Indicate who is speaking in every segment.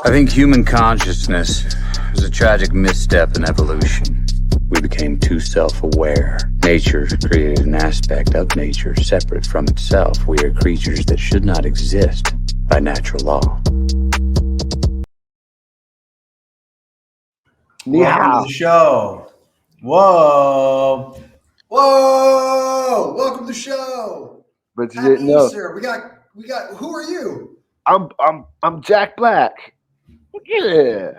Speaker 1: I think human consciousness is a tragic misstep in evolution. We became too self-aware. Nature created an aspect of nature separate from itself. We are creatures that should not exist by natural law.
Speaker 2: Welcome to the show. Whoa. Welcome to the show.
Speaker 3: But you
Speaker 2: Happy
Speaker 3: didn't know.
Speaker 2: Easter. We got who are you?
Speaker 3: I'm Jack Black. Yeah.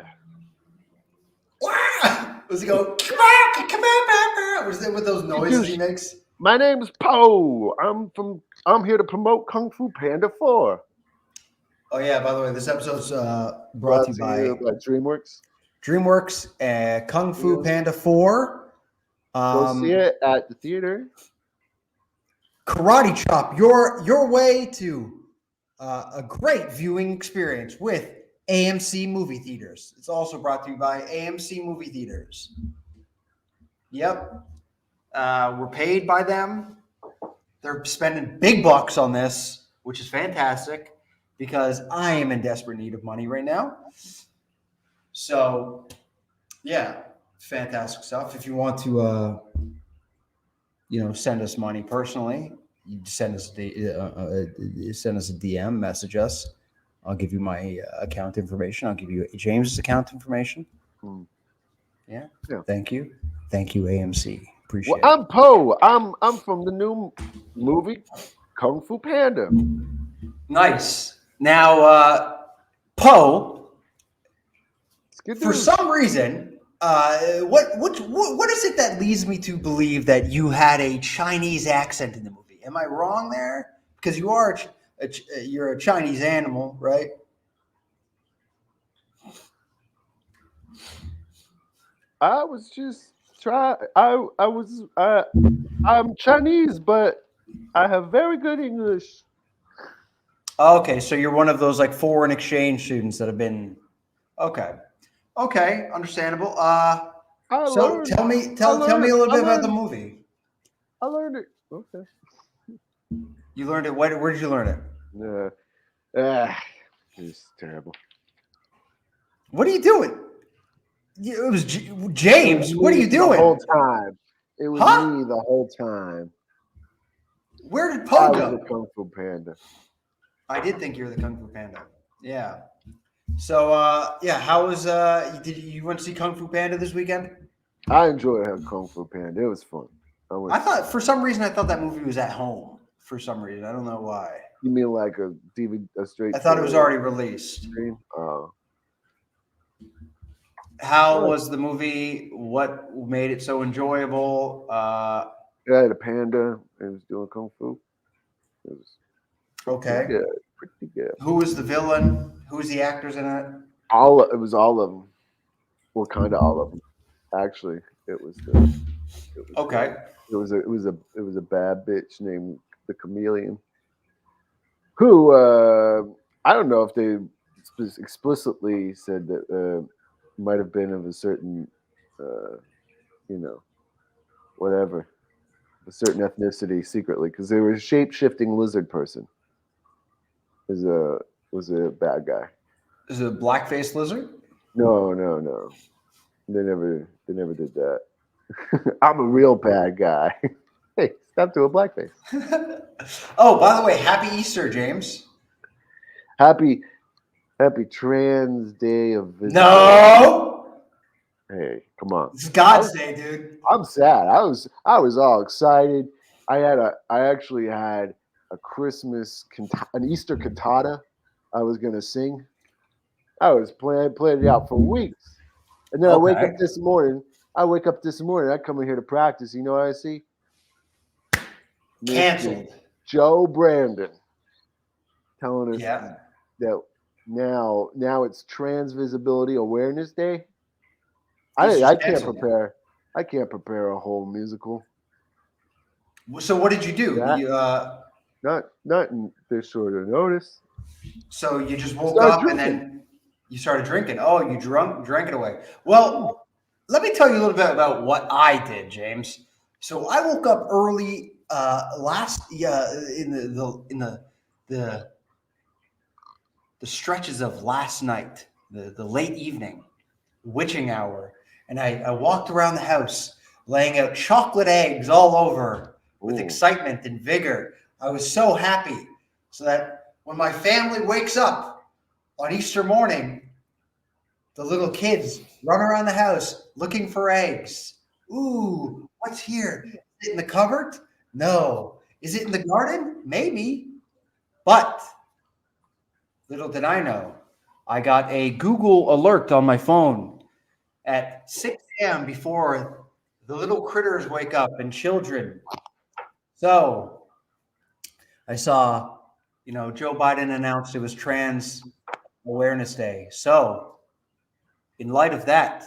Speaker 2: Wow. Does he go, come on. Was it with those noises he makes?
Speaker 3: My name's Poe. I'm here to promote Kung Fu Panda 4.
Speaker 2: Oh yeah, by the way, this episode's brought to you by
Speaker 3: DreamWorks.
Speaker 2: DreamWorks Kung Fu Panda 4.
Speaker 3: Go see it at the theater.
Speaker 2: Karate Chop, your way to a great viewing experience with AMC Movie Theaters. It's also brought to you by AMC Movie Theaters. Yep. We're paid by them. They're spending big bucks on this, which is fantastic because I am in desperate need of money right now. So, yeah, fantastic stuff. If you want to, send us money personally, you send us a DM, message us. I'll give you my account information. I'll give you James's account information. Yeah. Thank you, AMC. Appreciate it.
Speaker 3: I'm Poe. I'm from the new movie Kung Fu Panda.
Speaker 2: Nice. Now, Poe, for some reason, what is it that leads me to believe that you had a Chinese accent in the movie? Am I wrong there? Because you are you're a Chinese animal, right?
Speaker 3: I was just I'm Chinese, but I have very good English.
Speaker 2: Okay, so you're one of those like foreign exchange students that have been okay, understandable. So tell me a little bit about the movie.
Speaker 3: I learned it. Okay.
Speaker 2: You learned it. Where did you learn it?
Speaker 3: It's terrible.
Speaker 2: What are you doing? It was James. What are you doing?
Speaker 3: The whole time. It was me the whole time.
Speaker 2: Where did Poe go?
Speaker 3: I was the Kung Fu Panda.
Speaker 2: I did think you were the Kung Fu Panda. Yeah. So, how was did you went to see Kung Fu Panda this weekend?
Speaker 3: I enjoyed Kung Fu Panda. It was fun.
Speaker 2: I thought for some reason that movie was at home. For some reason, I don't know why.
Speaker 3: You mean like a DVD, a straight?
Speaker 2: I thought it was already released.
Speaker 3: Oh.
Speaker 2: How was the movie? What made it so enjoyable?
Speaker 3: I had a panda and was doing kung fu. It was pretty good.
Speaker 2: Who was the villain? Who was the actors in it?
Speaker 3: It was all of them. Well, kind of all of them. Actually, it was
Speaker 2: okay.
Speaker 3: It was a bad bitch named the Chameleon, who I don't know if they explicitly said that might have been of a certain, whatever, a certain ethnicity secretly, because they were a shape-shifting lizard person. Was a bad guy.
Speaker 2: Is it a black-faced lizard?
Speaker 3: No. They never did that. I'm a real bad guy. Hey, stop doing blackface.
Speaker 2: Oh, by the way, happy Easter, James.
Speaker 3: Happy Trans Day of Visibility.
Speaker 2: No.
Speaker 3: Hey, come on.
Speaker 2: It's God's Day, dude.
Speaker 3: I'm sad. I was all excited. I actually had a an Easter cantata I was gonna sing. I was playing it out for weeks, and then I wake up this morning. I come in here to practice. You know what I see?
Speaker 2: Canceled.
Speaker 3: Joe Brandon telling us that now it's Trans Visibility Awareness Day. I can't prepare a whole musical.
Speaker 2: So what did you do?
Speaker 3: Not in this short of notice.
Speaker 2: So you just woke up and then you started drinking. Oh, you drank it away. Well, let me tell you a little bit about what I did, James. So I woke up early in the stretches of last night. the late evening, witching hour, and I walked around the house laying out chocolate eggs all over with excitement and vigor. I was so happy so that when my family wakes up on Easter morning, the little kids run around the house looking for eggs. Ooh, what's here? Is it in the cupboard? No. Is it in the garden? Maybe. But little did I know, I got a Google alert on my phone at 6 a.m. before the little critters wake up and children. So I saw, Joe Biden announced it was Trans Awareness Day. So in light of that,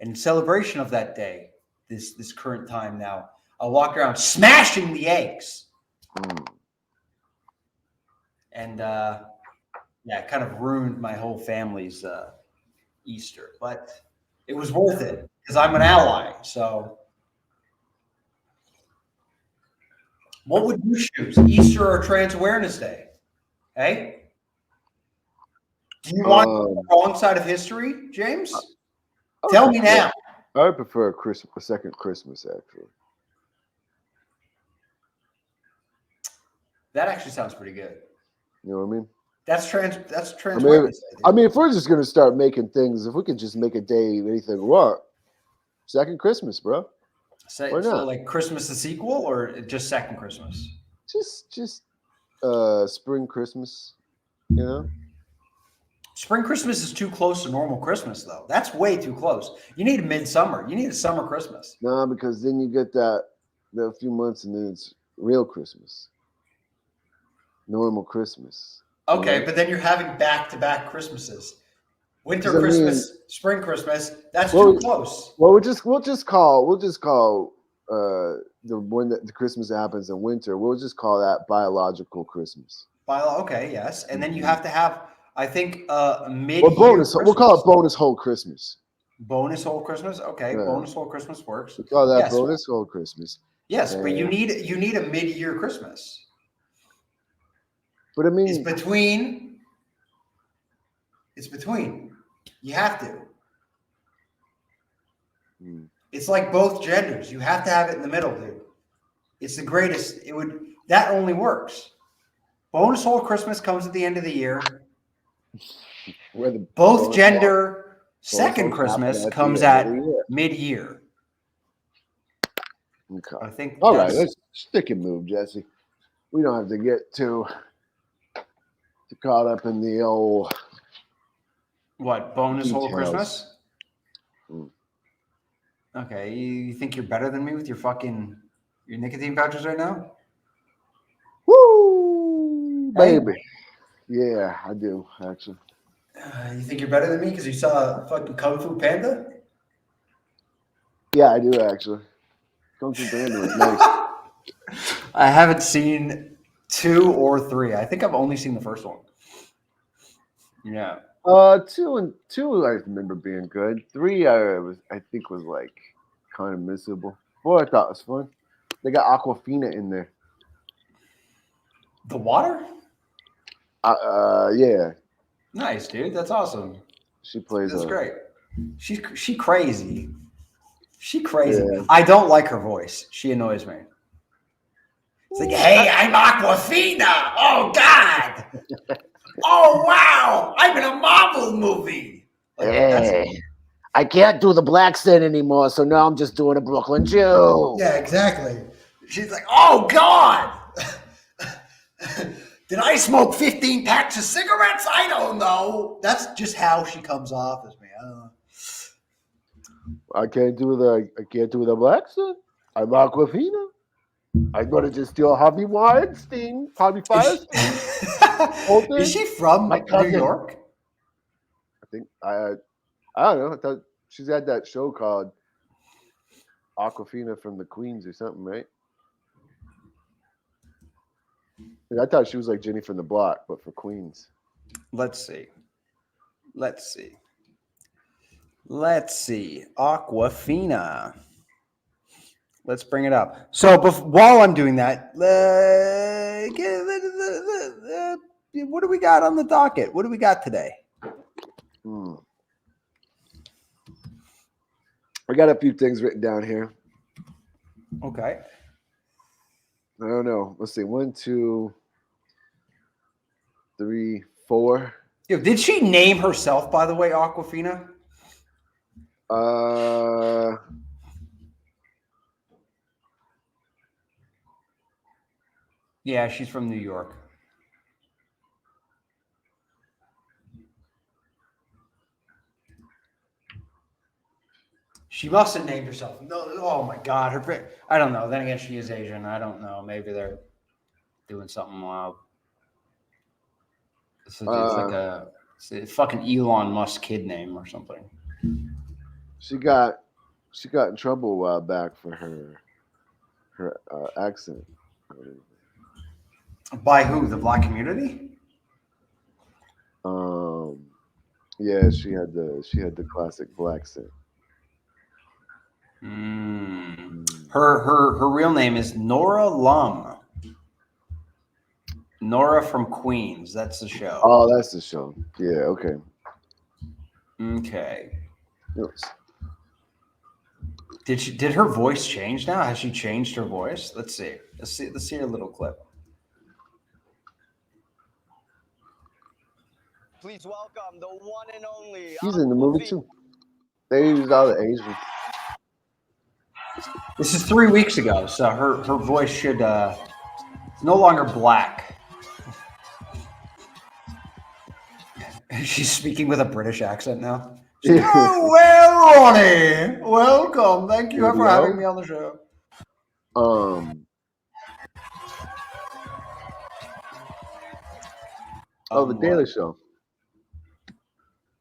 Speaker 2: and in celebration of that day, this current time now, I'll walk around smashing the eggs. And it kind of ruined my whole family's Easter. But it was worth it because I'm an ally. So what would you choose, Easter or Trans Awareness Day? Hey? Do you want the wrong side of history, James? Tell me now.
Speaker 3: I would prefer a second Christmas, actually.
Speaker 2: That actually sounds pretty good.
Speaker 3: You know what I mean?
Speaker 2: That's trans awareness day.
Speaker 3: I mean, if we're just gonna start making things, if we could just make a day anything we want, second Christmas, bro.
Speaker 2: So like Christmas the sequel or just second Christmas?
Speaker 3: Just spring Christmas,
Speaker 2: Spring Christmas is too close to normal Christmas, though. That's way too close. You need a midsummer. You need a summer Christmas.
Speaker 3: No, because then you get that few months and then it's real Christmas. Normal Christmas.
Speaker 2: Okay, but then you're having back-to-back Christmases. Winter Christmas, spring Christmas. That's too close.
Speaker 3: Well, we'll just call the one that the Christmas that happens in winter. We'll just call that biological Christmas.
Speaker 2: Okay, yes, and then you have to have, I think, mid.
Speaker 3: Well, bonus. We'll call it bonus whole Christmas.
Speaker 2: Bonus whole Christmas. Okay, yeah. Bonus whole Christmas works.
Speaker 3: We call that bonus whole Christmas.
Speaker 2: Yes, but you need a mid-year Christmas.
Speaker 3: But I mean,
Speaker 2: it's between. You have to. It's like both genders. You have to have it in the middle, dude. It's the greatest. That only works. Bonus whole Christmas comes at the end of the year. Both gender second Christmas comes at mid-year.
Speaker 3: Okay.
Speaker 2: I think.
Speaker 3: All right, let's stick and move, Jesse. We don't have to get too caught up in the old.
Speaker 2: What, bonus whole Christmas? Okay, you think you're better than me with your nicotine pouches right now?
Speaker 3: Woo, baby. Yeah, I do, actually.
Speaker 2: You think you're better than me because you saw fucking Kung Fu Panda?
Speaker 3: Yeah, I do, actually. Kung Fu Panda was nice.
Speaker 2: I haven't seen 2 or 3. I think I've only seen the first one. Yeah.
Speaker 3: 2 I remember being good. 3 I think was like kind of missable. 4 I thought was fun. They got Aquafina in there.
Speaker 2: The water?
Speaker 3: Yeah.
Speaker 2: Nice, dude. That's awesome.
Speaker 3: She plays.
Speaker 2: That's great. She crazy. She crazy. Yeah. I don't like her voice. She annoys me. It's like, hey, I'm Aquafina. Oh God. Oh wow! I'm in a Marvel movie.
Speaker 3: Hey, I can't do the black accent anymore, so now I'm just doing a Brooklyn Jew.
Speaker 2: Yeah, exactly. She's like, oh God! Did I smoke 15 packs of cigarettes? I don't know. That's just how she comes off as me. I don't know.
Speaker 3: I can't do the black accent. I'm Aquafina. I'm gonna just steal Harvey Firestein.
Speaker 2: Is she from New York?
Speaker 3: I think I don't know. I thought she's had that show called Aquafina from the Queens or something, right? And I thought she was like Jenny from the Block, but for Queens.
Speaker 2: Let's see. Aquafina. Let's bring it up. So while I'm doing that, what do we got on the docket? What do we got today?
Speaker 3: I got a few things written down here.
Speaker 2: Okay.
Speaker 3: I don't know. Let's see. 1, 2, 3, 4.
Speaker 2: Yo, did she name herself, by the way, Aquafina? Yeah, she's from New York. She must have named herself. No, oh my God, I don't know. Then again, she is Asian. I don't know. Maybe they're doing something wild. It's a fucking Elon Musk kid name or something.
Speaker 3: She got in trouble a while back for her accent.
Speaker 2: By who? The black community?
Speaker 3: Yeah, she had the classic black accent.
Speaker 2: Her real name is Nora Lum. Nora from Queens. That's the show.
Speaker 3: Oh, that's the show. Yeah. Okay.
Speaker 2: Okay.
Speaker 3: Yes.
Speaker 2: Did her voice change now? Has she changed her voice? Let's see. Let's see her little clip.
Speaker 4: Please welcome the one and only.
Speaker 3: She's in the movie too. They used all the Asians.
Speaker 2: This is 3 weeks ago, so her voice should it's no longer black. She's speaking with a British accent now. Oh, well, Ronnie, welcome. Thank you for having me on the show.
Speaker 3: The Daily Show.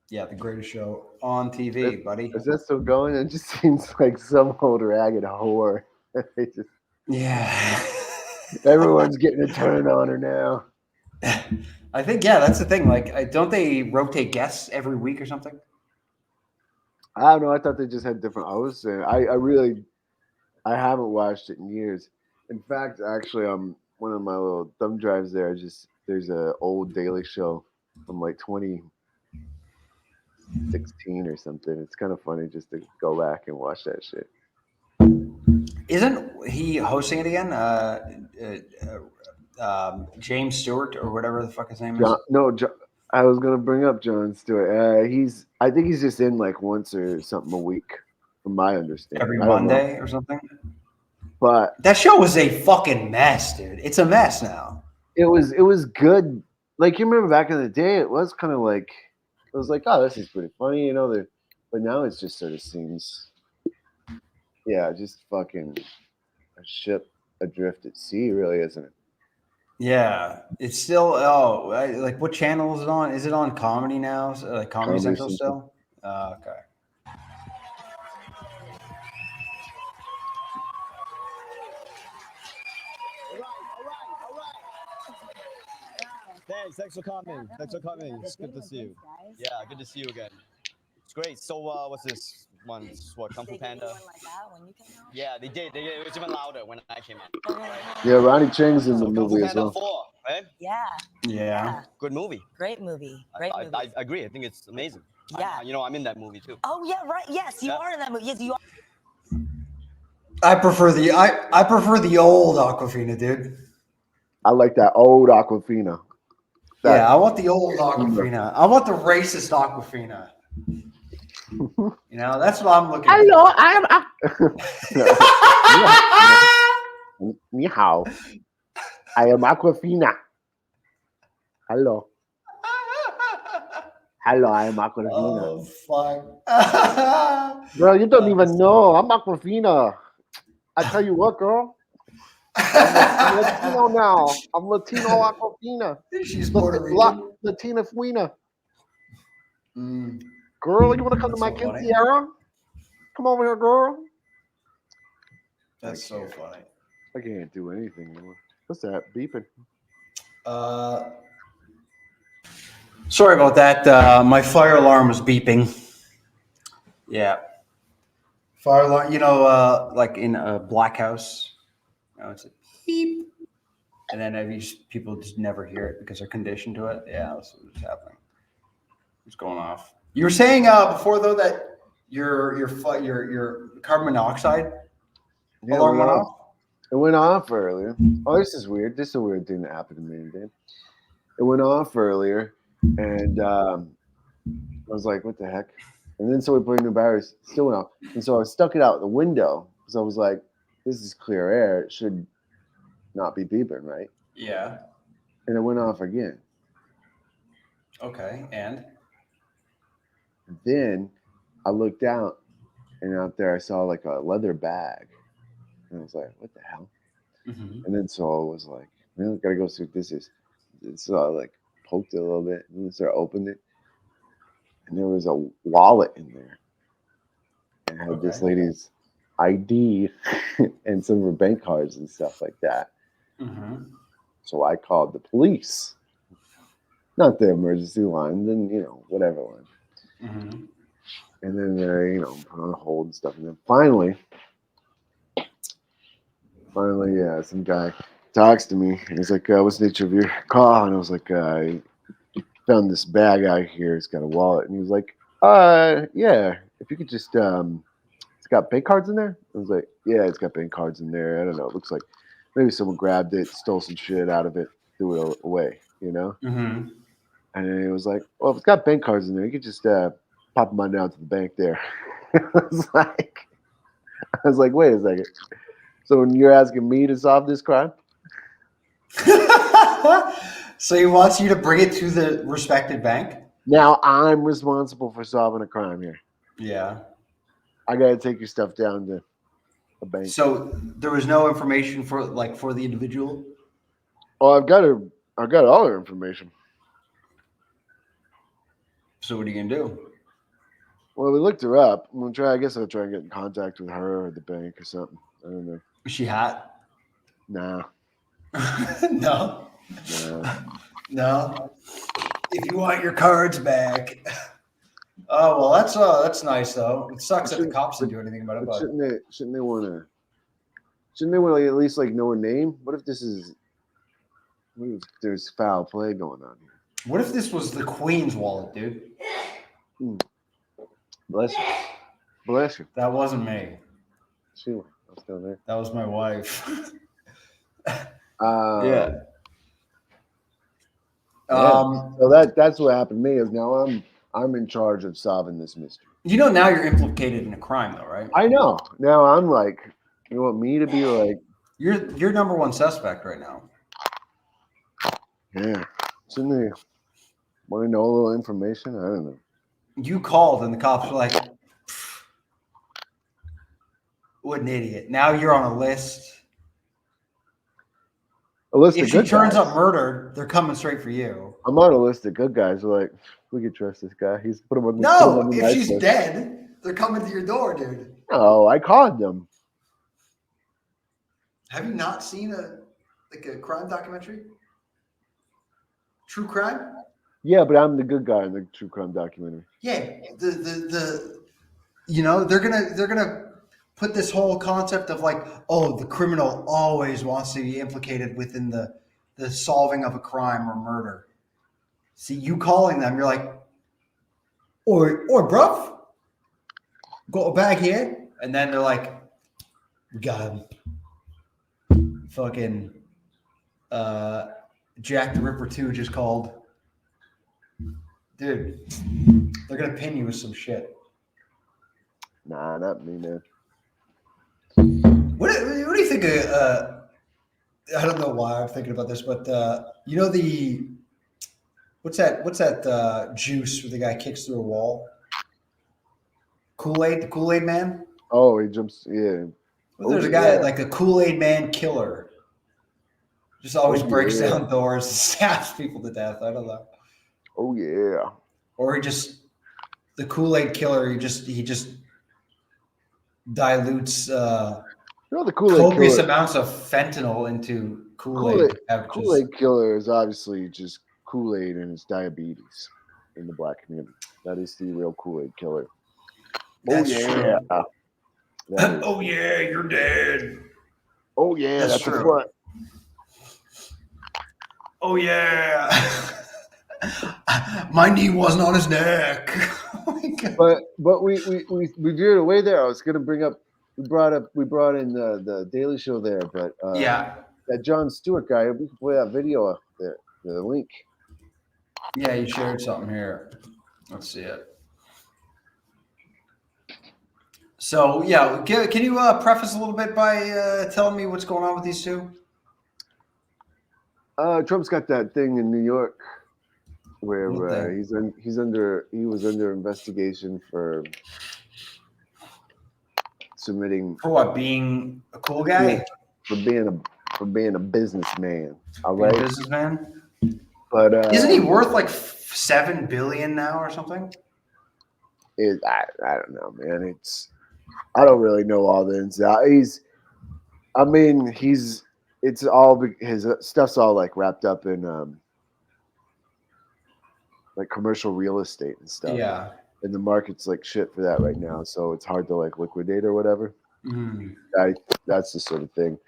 Speaker 2: Yeah, the greatest show on TV, buddy.
Speaker 3: Is that still going? It just seems like some old ragged whore.
Speaker 2: Yeah.
Speaker 3: Everyone's getting a turn on her now.
Speaker 2: I think, yeah, that's the thing. Like, don't they rotate guests every week or something?
Speaker 3: I don't know. I thought they just had different hosts. And I haven't watched it in years. In fact, actually, one of my little thumb drives there. There's an old Daily Show from like 2016 or something. It's kind of funny just to go back and watch that shit.
Speaker 2: Isn't he hosting it again? James Stewart or whatever the fuck his name is.
Speaker 3: I was gonna bring up Jon Stewart. I think he's just in like once or something a week, from my understanding.
Speaker 2: Every Monday or something.
Speaker 3: But
Speaker 2: that show was a fucking mess, dude. It's a mess now.
Speaker 3: It was good. Like, you remember back in the day, it was kind of like, it was like, oh, this is pretty funny, you know. But now it just sort of seems, yeah, just fucking a ship adrift at sea, really, isn't it?
Speaker 2: Yeah, it's still. Like, what channel is it on? Is it on Comedy now? Like Comedy Central still? Okay.
Speaker 4: Thanks for coming. It's good to see you. Yeah, good to see you again. It's great. So, what's this one? What, Kung Fu Panda? Like that when you came out? Yeah, they did. It was even louder when I came out. Right?
Speaker 3: Yeah, Ronnie Cheng's in the movie as well.
Speaker 4: 4, right?
Speaker 2: Yeah.
Speaker 4: Good movie.
Speaker 5: Great movie.
Speaker 4: I agree. I think it's amazing.
Speaker 5: Yeah.
Speaker 4: I'm in that movie too.
Speaker 5: Oh yeah, right. Yes, you are in that movie. Yes, you are.
Speaker 2: I prefer the old Aquafina, dude.
Speaker 3: I like that old Aquafina.
Speaker 2: Yeah, I want the old Aquafina. I want the racist Aquafina. You know, that's what I'm looking for.
Speaker 3: Hello, I am Ni hao. I am Aquafina. Hello. Hello, I am Aquafina.
Speaker 2: Oh, fuck.
Speaker 3: Girl, you don't even know. I'm Aquafina. I tell you what, girl. I'm Latino now. I'm Latino Aquafina.
Speaker 2: She's Puerto Rican.
Speaker 3: Latina Fuina. Girl, you want to come to my quinceañera? Come over here, girl.
Speaker 2: That's so funny.
Speaker 3: I can't do anything anymore. What's that beeping?
Speaker 2: Sorry about that. My fire alarm was beeping. Yeah. Fire alarm, you know, like in a black house. You know, it's a beep. And then people just never hear it because they're conditioned to it. Yeah, that's what's happening. It's going off. You were saying before though that your carbon monoxide alarm went off.
Speaker 3: It went off earlier. Oh, this is weird. This is a weird thing that happened to me today. It went off earlier, and I was like, "What the heck?" And then someone put in new batteries. Still went off, and so I stuck it out the window because I was like, "This is clear air. It should not be beeping, right?"
Speaker 2: Yeah.
Speaker 3: And it went off again.
Speaker 2: Okay. And
Speaker 3: then I looked out, and out there I saw like a leather bag, and I was like, "What the hell?"
Speaker 2: mm-hmm.
Speaker 3: And then Saul was like, "Man, gotta go see what this is." And so I like poked it a little bit, and then started opening it, and there was a wallet in there, and had this lady's ID and some of her bank cards and stuff like that.
Speaker 2: Mm-hmm.
Speaker 3: So I called the police, not the emergency line, then whatever line.
Speaker 2: Mm-hmm.
Speaker 3: And then they put on hold and stuff, and then finally, some guy talks to me, and he's like, "What's the nature of your call?" And I was like, "I found this bag out here. It's got a wallet." And he was like, yeah, if you could just, it's got bank cards in there?" I was like, "Yeah, it's got bank cards in there. I don't know. It looks like maybe someone grabbed it, stole some shit out of it, threw it away,
Speaker 2: Mm-hmm.
Speaker 3: And then he was like, "Well, if it's got bank cards in there, you could just pop them on down to the bank there." I was like, "Wait a second. So when you're asking me to solve this crime?"
Speaker 2: So he wants you to bring it to the respected bank?
Speaker 3: Now I'm responsible for solving a crime here.
Speaker 2: Yeah.
Speaker 3: I got to take your stuff down to a bank.
Speaker 2: So there was no information for the individual?
Speaker 3: Oh, I've got all her information.
Speaker 2: So what are you going to do?
Speaker 3: Well, we looked her up. I'll try and get in contact with her or the bank or something. I don't know.
Speaker 2: Is she hot?
Speaker 3: Nah.
Speaker 2: No.
Speaker 3: Nah.
Speaker 2: No. If you want your cards back. Oh well, that's nice though. It sucks that the cops didn't do anything about it. But
Speaker 3: Shouldn't they want to at least know her name? What if there's foul play going on here?
Speaker 2: What if this was the Queen's wallet, dude?
Speaker 3: Bless you. Bless you.
Speaker 2: That wasn't me.
Speaker 3: She was still there.
Speaker 2: That was my wife.
Speaker 3: Yeah.
Speaker 2: So
Speaker 3: that's what happened to me. Is now I'm in charge of solving this mystery.
Speaker 2: Now you're implicated in a crime, though, right?
Speaker 3: I know. Now I'm like, you want me to be like,
Speaker 2: you're number one suspect right now.
Speaker 3: Yeah. Shouldn't they want to know a little information? I don't know.
Speaker 2: You called and the cops were like, "What an idiot!" Now you're on a list.
Speaker 3: A list
Speaker 2: if
Speaker 3: of
Speaker 2: she
Speaker 3: good
Speaker 2: turns
Speaker 3: guys.
Speaker 2: up murdered, they're coming straight for you.
Speaker 3: I'm on a list of good guys. Like, we could trust this guy. He's put him on the
Speaker 2: No, if she's dead, they're coming to your door, dude.
Speaker 3: No, I called them.
Speaker 2: Have you not seen a crime documentary? True crime?
Speaker 3: Yeah, but I'm the good guy in the true crime documentary.
Speaker 2: Yeah, they're gonna put this whole concept of the criminal always wants to be implicated within the solving of a crime or murder. See, you calling them, you're like, or bruv, go back here, and then they're like, "We got him." Fucking Jack the Ripper 2 just called. Dude, they're gonna pin you with some shit.
Speaker 3: Nah, not me, man.
Speaker 2: What do you think? I don't know why I'm thinking about this, but what's that juice where the guy kicks through a wall? Kool-Aid, the Kool-Aid man.
Speaker 3: Oh, he jumps. Yeah.
Speaker 2: Well, there's a guy like the Kool-Aid man killer. Just always breaks down doors and stabs people to death. I don't know.
Speaker 3: Oh yeah.
Speaker 2: Or the Kool-Aid killer. He just dilutes
Speaker 3: the Kool-Aid
Speaker 2: copious
Speaker 3: killer.
Speaker 2: amounts of fentanyl into Kool-Aid.
Speaker 3: Kool-Aid killer is obviously just Kool-Aid and it's diabetes in the black community. That is the real Kool-Aid killer.
Speaker 2: That's
Speaker 3: true.
Speaker 2: Oh yeah, you're dead.
Speaker 3: Oh yeah, that's
Speaker 2: true.
Speaker 3: a front.
Speaker 2: Oh yeah. My knee wasn't on his neck.
Speaker 3: but we veered away there. I was gonna bring up. We brought in the Daily Show there, but
Speaker 2: Yeah.
Speaker 3: that Jon Stewart guy. We can play that video up there. The link.
Speaker 2: Yeah, you shared something here. Let's see it. So yeah, can you preface a little bit by telling me what's going on with these two?
Speaker 3: Trump's got that thing in New York where
Speaker 2: What thing?
Speaker 3: he was under investigation for submitting
Speaker 2: For what? Being a cool guy?
Speaker 3: for being a businessman. All
Speaker 2: Being
Speaker 3: right,
Speaker 2: a businessman.
Speaker 3: but
Speaker 2: Isn't he worth like $7 billion now or something?
Speaker 3: I don't know, man. I don't really know all the ins and outs. It's all his stuff's all like wrapped up in like commercial real estate and stuff.
Speaker 2: Yeah.
Speaker 3: And the market's like shit for that right now, so it's hard to like liquidate or whatever.
Speaker 2: Mm.
Speaker 3: That's the sort of thing.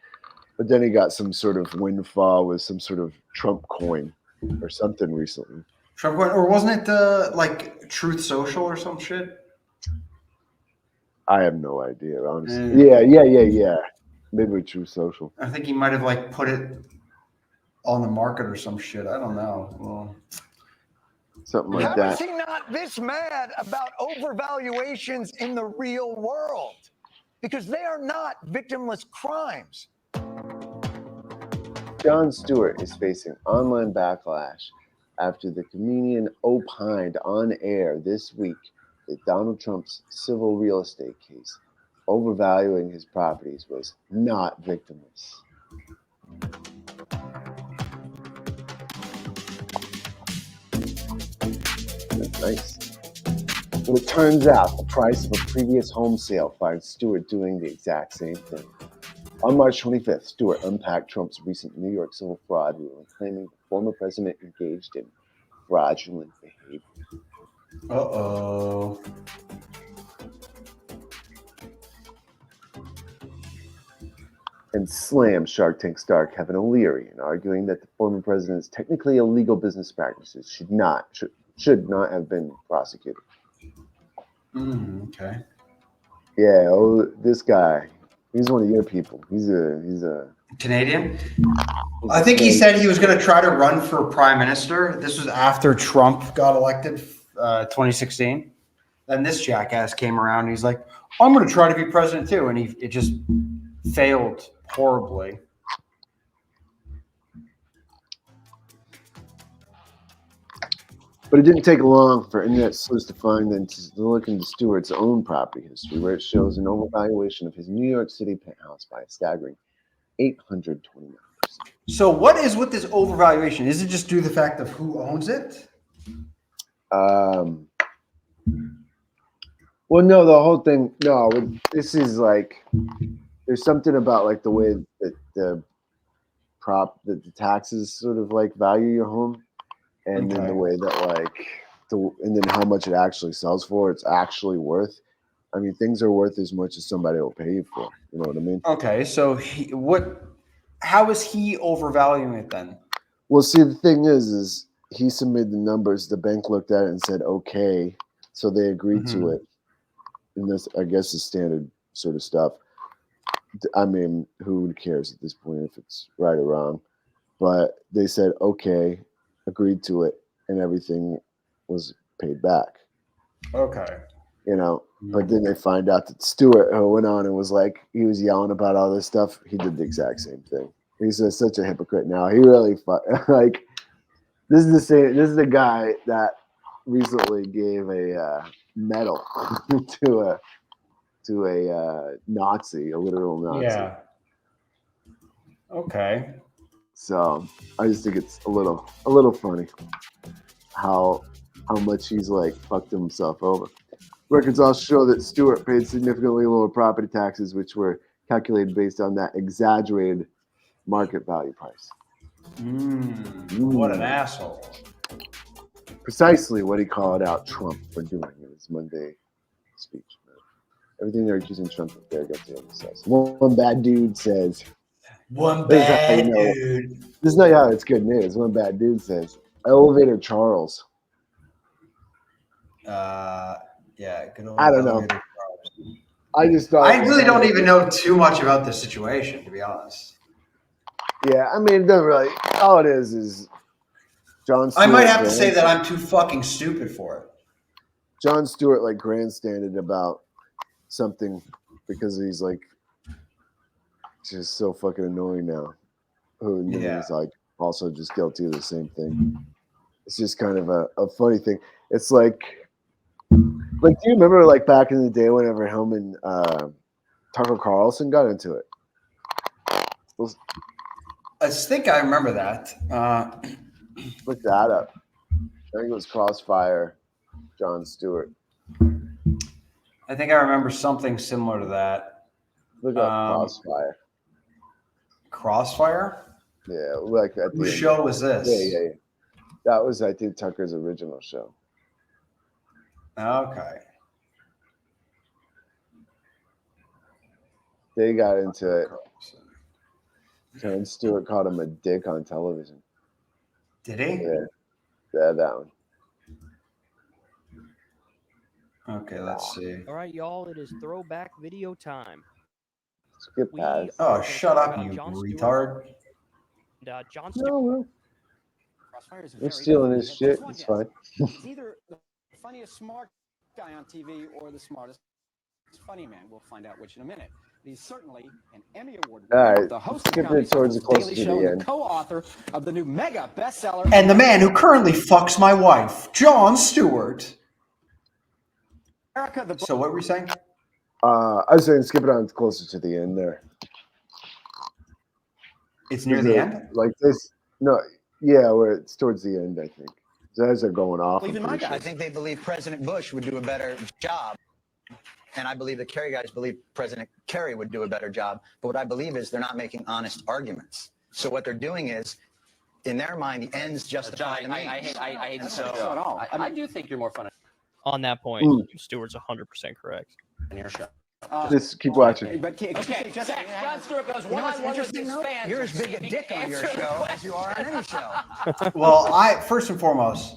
Speaker 3: But then he got some sort of windfall with some sort of Trump coin or something recently.
Speaker 2: Trump coin, or wasn't it like Truth Social or some shit?
Speaker 3: I have no idea, honestly. Yeah. Maybe with True Social.
Speaker 2: I think he might have like put it on the market or some shit. I don't know. Well,
Speaker 3: something like
Speaker 6: How
Speaker 3: that.
Speaker 6: is he not this mad about overvaluations in the real world? Because they are not victimless crimes.
Speaker 3: Jon Stewart is facing online backlash after the comedian opined on air this week that Donald Trump's civil real estate case overvaluing his properties was not victimless. That's nice. Well, it turns out the price of a previous home sale finds Stewart doing the exact same thing. On March 25th, Stewart unpacked Trump's recent New York civil fraud ruling, claiming the former president engaged in fraudulent behavior.
Speaker 2: uh-oh.
Speaker 3: And slammed Shark Tank star Kevin O'Leary in arguing that the former president's technically illegal business practices should not have been prosecuted.
Speaker 2: Okay.
Speaker 3: Yeah, this guy, he's one of your people. He's a
Speaker 2: Canadian? I think he said he was going to try to run for prime minister. This was after Trump got elected, 2016. Then this jackass came around and he's like, I'm going to try to be president too. And it just failed horribly.
Speaker 3: But it didn't take long for internet sleuths to find and to look into Stewart's own property history, where it shows an overvaluation of his New York City penthouse by a staggering 829%.
Speaker 2: So what is with this overvaluation? Is it just due to the fact of who owns it?
Speaker 3: Well, no, the whole thing. No, this is like there's something about like the way that the taxes sort of like value your home, and then the way that and then how much it actually sells for. It's actually worth. I mean, things are worth as much as somebody will pay you for. You know what I mean?
Speaker 2: Okay, so how is he overvaluing it then?
Speaker 3: Well, see, the thing is he submitted the numbers. The bank looked at it and said, okay. So they agreed to it. And this, I guess, is standard sort of stuff. I mean, who cares at this point if it's right or wrong? But they said, okay, agreed to it, and everything was paid back.
Speaker 2: Okay.
Speaker 3: You know, but then they find out that Stewart, who went on and was like, he was yelling about all this stuff. He did the exact same thing. He's such a hypocrite now. He really like. This is the guy that recently gave a medal to a Nazi, a literal Nazi.
Speaker 2: Yeah. Okay.
Speaker 3: So I just think it's a little funny how much he's like fucked himself over. Records also show that Stewart paid significantly lower property taxes, which were calculated based on that exaggerated market value price.
Speaker 2: What an asshole.
Speaker 3: Precisely what he called out Trump for doing in his Monday speech. Everything they're accusing Trump of there gets the other says. One bad dude says.
Speaker 2: One bad dude.
Speaker 3: This is not how it's good news. One bad dude says, Elevator Charles.
Speaker 2: Yeah, good old
Speaker 3: I don't know.
Speaker 2: elevator.
Speaker 3: I just thought
Speaker 2: I really don't even know too much about this situation, to be honest.
Speaker 3: Yeah, I mean, it doesn't really. All it is Jon Stewart.
Speaker 2: I might have to say that I'm too fucking stupid for it.
Speaker 3: Jon Stewart like grandstanded about something because he's like just so fucking annoying now. Who is like also just guilty of the same thing. It's just kind of a funny thing. It's like do you remember like back in the day whenever him and Tucker Carlson got into it?
Speaker 2: I think I remember that.
Speaker 3: Look that up. I think it was Crossfire, Jon Stewart.
Speaker 2: I think I remember something similar to that.
Speaker 3: Look up Crossfire.
Speaker 2: Crossfire?
Speaker 3: Yeah, like at
Speaker 2: Whose show was this?
Speaker 3: Yeah. That was, I think, Tucker's original show.
Speaker 2: Okay.
Speaker 3: They got into it. Jon Stewart called him a dick on television.
Speaker 2: Did he?
Speaker 3: Yeah, that one.
Speaker 2: Okay, let's see.
Speaker 7: All right, y'all, it is throwback video time.
Speaker 3: Skip past.
Speaker 2: Oh, shut up, you retard.
Speaker 7: Jon
Speaker 3: No,
Speaker 8: Crossfire is
Speaker 3: we're stealing his shit. It's fine.
Speaker 8: He's either the funniest smart guy on TV or the smartest funny man. We'll find out which in a minute. He's certainly an Emmy Award winner.
Speaker 3: All right,
Speaker 8: The host
Speaker 3: skip
Speaker 8: of Comedy
Speaker 3: it towards the
Speaker 8: Central's
Speaker 3: closer
Speaker 8: Daily
Speaker 3: to
Speaker 8: Show,
Speaker 3: the
Speaker 8: and
Speaker 3: end.
Speaker 8: co-author of the new mega bestseller.
Speaker 2: And the man who currently fucks my wife, Jon Stewart.
Speaker 8: America,
Speaker 2: So what were you saying?
Speaker 3: I was saying skip it on closer to the end there.
Speaker 2: It's near the end?
Speaker 3: Like this. No, yeah, where it's towards the end, I think. As they're going off.
Speaker 9: Even my guys, I think they believe President Bush would do a better job. And I believe the Kerry guys believe President Kerry would do a better job. But what I believe is they're not making honest arguments. So what they're doing is, in their mind, the ends justify the means.
Speaker 8: I hate so. I do think you're more fun
Speaker 7: On that point, Stewart's 100% correct.
Speaker 8: on your show.
Speaker 3: Just keep watching.
Speaker 8: But okay, Jon Stewart goes,
Speaker 9: You know what's interesting, though? You're as big a dick on your show as you are on any show.
Speaker 2: Well, first and foremost,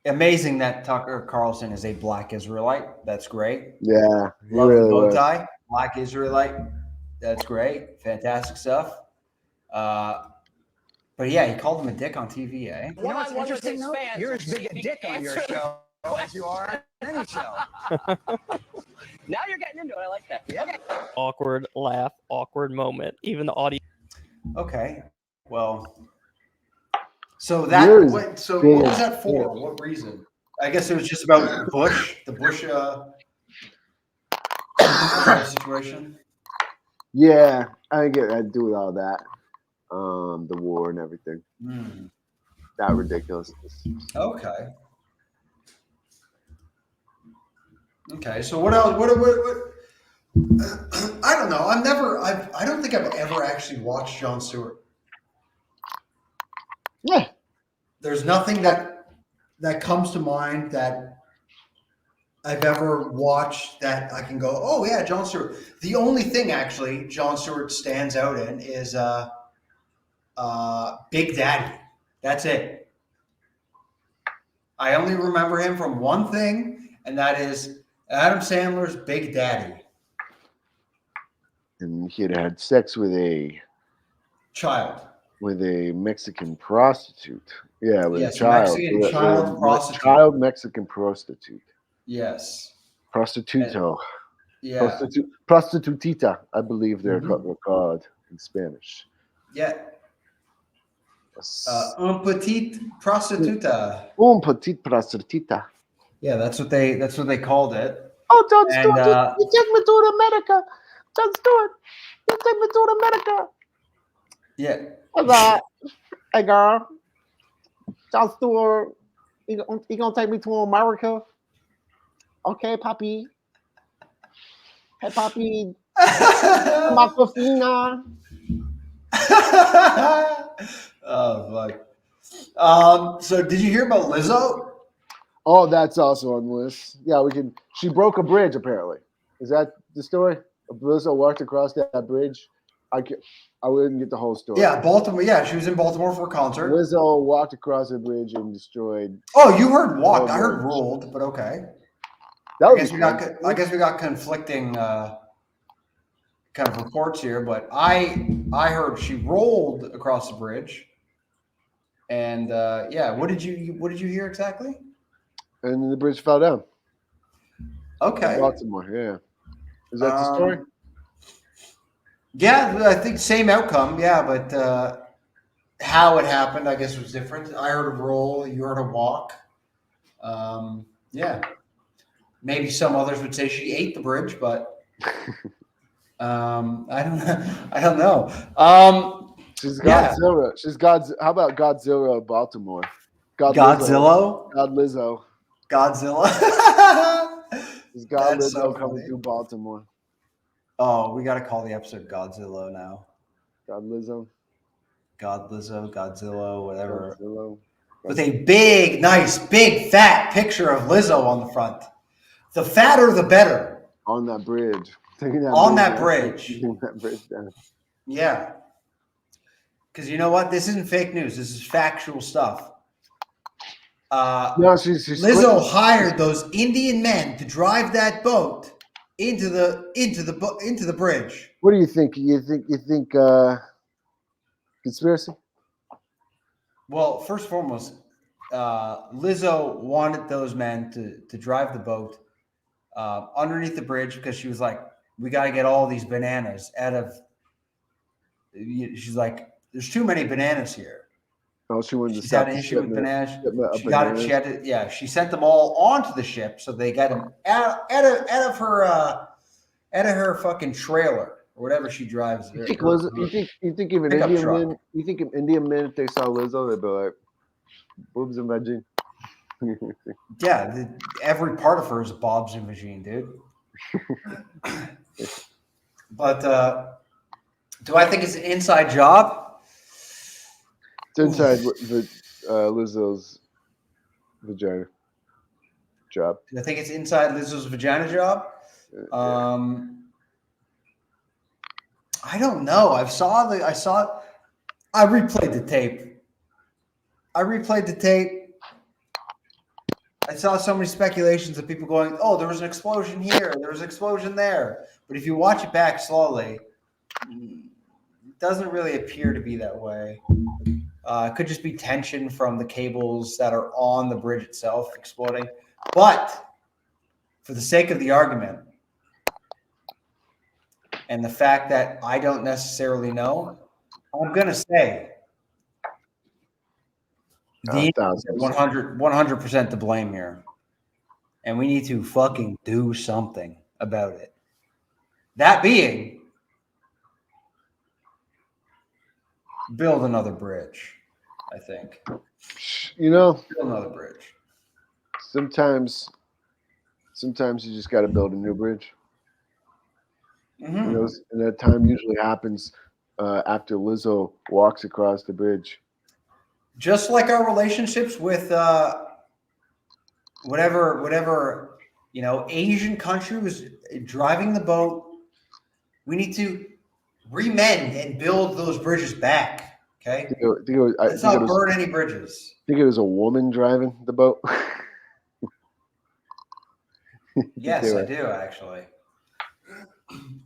Speaker 2: amazing that Tucker Carlson is a black Israelite. That's great.
Speaker 3: Yeah, he
Speaker 2: Love
Speaker 3: really
Speaker 2: the bow
Speaker 3: was.
Speaker 2: tie, black Israelite. That's great. Fantastic stuff. But yeah, he called him a dick on TV, eh?
Speaker 9: You know what's interesting, though? You're as big a dick on your show as you are on any show.
Speaker 8: Now you're getting into it. I like that.
Speaker 9: Yeah.
Speaker 7: Awkward laugh, awkward moment. Even the audience.
Speaker 2: Okay. Well, so what was that for? What reason? I guess it was just about Bush, the Bush situation.
Speaker 3: Yeah, I think it had to do with all that. The war and everything. That ridiculousness.
Speaker 2: Okay. Okay, so what else? What I don't know. I don't think I've ever actually watched Jon Stewart.
Speaker 3: Yeah.
Speaker 2: There's nothing that comes to mind that I've ever watched that I can go, oh yeah, Jon Stewart. The only thing actually Jon Stewart stands out in is Big Daddy. That's it. I only remember him from one thing, and that is Adam Sandler's Big Daddy.
Speaker 3: And he had sex with a
Speaker 2: Child.
Speaker 3: with a Mexican prostitute. Yeah, with
Speaker 2: Yes,
Speaker 3: a child.
Speaker 2: Mexican child prostitute.
Speaker 3: Child Mexican prostitute.
Speaker 2: Yes.
Speaker 3: Prostituto.
Speaker 2: Yeah.
Speaker 3: Prostitutita, I believe they're called in Spanish.
Speaker 2: Yeah. Un petit prostituta.
Speaker 3: Un petit prostituta.
Speaker 2: Yeah, that's what they called it.
Speaker 3: Oh, Jon
Speaker 2: And,
Speaker 3: Stewart, you take me to America. Jon Stewart, you take me to America.
Speaker 2: Yeah.
Speaker 3: What's that? Hey, girl. Jon Stewart, you gonna take me to America? Okay, Poppy. Hey, Poppy. Macafina.
Speaker 2: Oh fuck. So did you hear about Lizzo?
Speaker 3: Oh, that's also on the list. Yeah, we can. She broke a bridge apparently. Is that the story? Lizzo walked across that bridge I wouldn't get the whole story.
Speaker 2: Yeah, Baltimore. Yeah, she was in Baltimore for a concert.
Speaker 3: Lizzo walked across the bridge and destroyed.
Speaker 2: Oh, you heard walked. I heard rolled, but okay. I guess we got conflicting kind of reports here, but I heard she rolled across the bridge. And yeah, what did you hear exactly?
Speaker 3: And then the bridge fell down.
Speaker 2: Okay.
Speaker 3: Baltimore, yeah. Is that the story?
Speaker 2: Yeah, I think same outcome. Yeah, but how it happened, I guess, was different. I heard a roll. You heard a walk. Yeah. Maybe some others would say she ate the bridge, but I don't know.
Speaker 3: She's Godzilla. Yeah. She's Godzilla. How about Godzilla of Baltimore?
Speaker 2: Godzilla?
Speaker 3: God Lizzo.
Speaker 2: Godzilla.
Speaker 3: She's God Lizzo so coming through Baltimore.
Speaker 2: Oh, we got to call the episode Godzilla now.
Speaker 3: God Lizzo.
Speaker 2: God Lizzo, Godzilla, whatever.
Speaker 3: Godzilla.
Speaker 2: With a big, nice, big, fat picture of Lizzo on the front. The fatter, the better.
Speaker 3: On that bridge.
Speaker 2: On that bridge.
Speaker 3: Taking that bridge down.
Speaker 2: Yeah. Because you know what? This isn't fake news. This is factual stuff.
Speaker 3: No, she's
Speaker 2: Lizzo hired those Indian men to drive that boat into the bridge.
Speaker 3: What do you think? You think conspiracy?
Speaker 2: Well, first and foremost, Lizzo wanted those men to drive the boat underneath the bridge because she was like, we got to get all these bananas out of. She's like, there's too many bananas here.
Speaker 3: Oh, she wanted to
Speaker 2: She's
Speaker 3: stop
Speaker 2: got an
Speaker 3: the
Speaker 2: issue with bananas. She
Speaker 3: got
Speaker 2: it. She had to. Yeah, she sent them all onto the ship, so they got them out of her fucking trailer or whatever she drives.
Speaker 3: You think if Indian men, if they saw Lizzo, they'd be like, boobs and vagine.
Speaker 2: Yeah, every part of her is a bobs and vagine, dude. But do I think it's an inside job?
Speaker 3: It's inside Lizzo's vagina job.
Speaker 2: Do I think it's inside Lizzo's vagina job? I don't know. I replayed the tape. I saw so many speculations of people going, oh, there was an explosion here, there was an explosion there. But if you watch it back slowly, it doesn't really appear to be that way. It could just be tension from the cables that are on the bridge itself exploding. But for the sake of the argument and the fact that I don't necessarily know, I'm going to say the 100% to blame here. And we need to fucking do something about it. That being, build another bridge, I think.
Speaker 3: Build
Speaker 2: another bridge.
Speaker 3: Sometimes you just got to build a new bridge.
Speaker 2: Mm-hmm.
Speaker 3: And that time usually happens after Lizzo walks across the bridge.
Speaker 2: Just like our relationships with whatever Asian country was driving the boat, we need to remend and build those bridges back. Okay, let's not burn any bridges.
Speaker 3: Think it was a woman driving the boat?
Speaker 2: Yes, I do actually.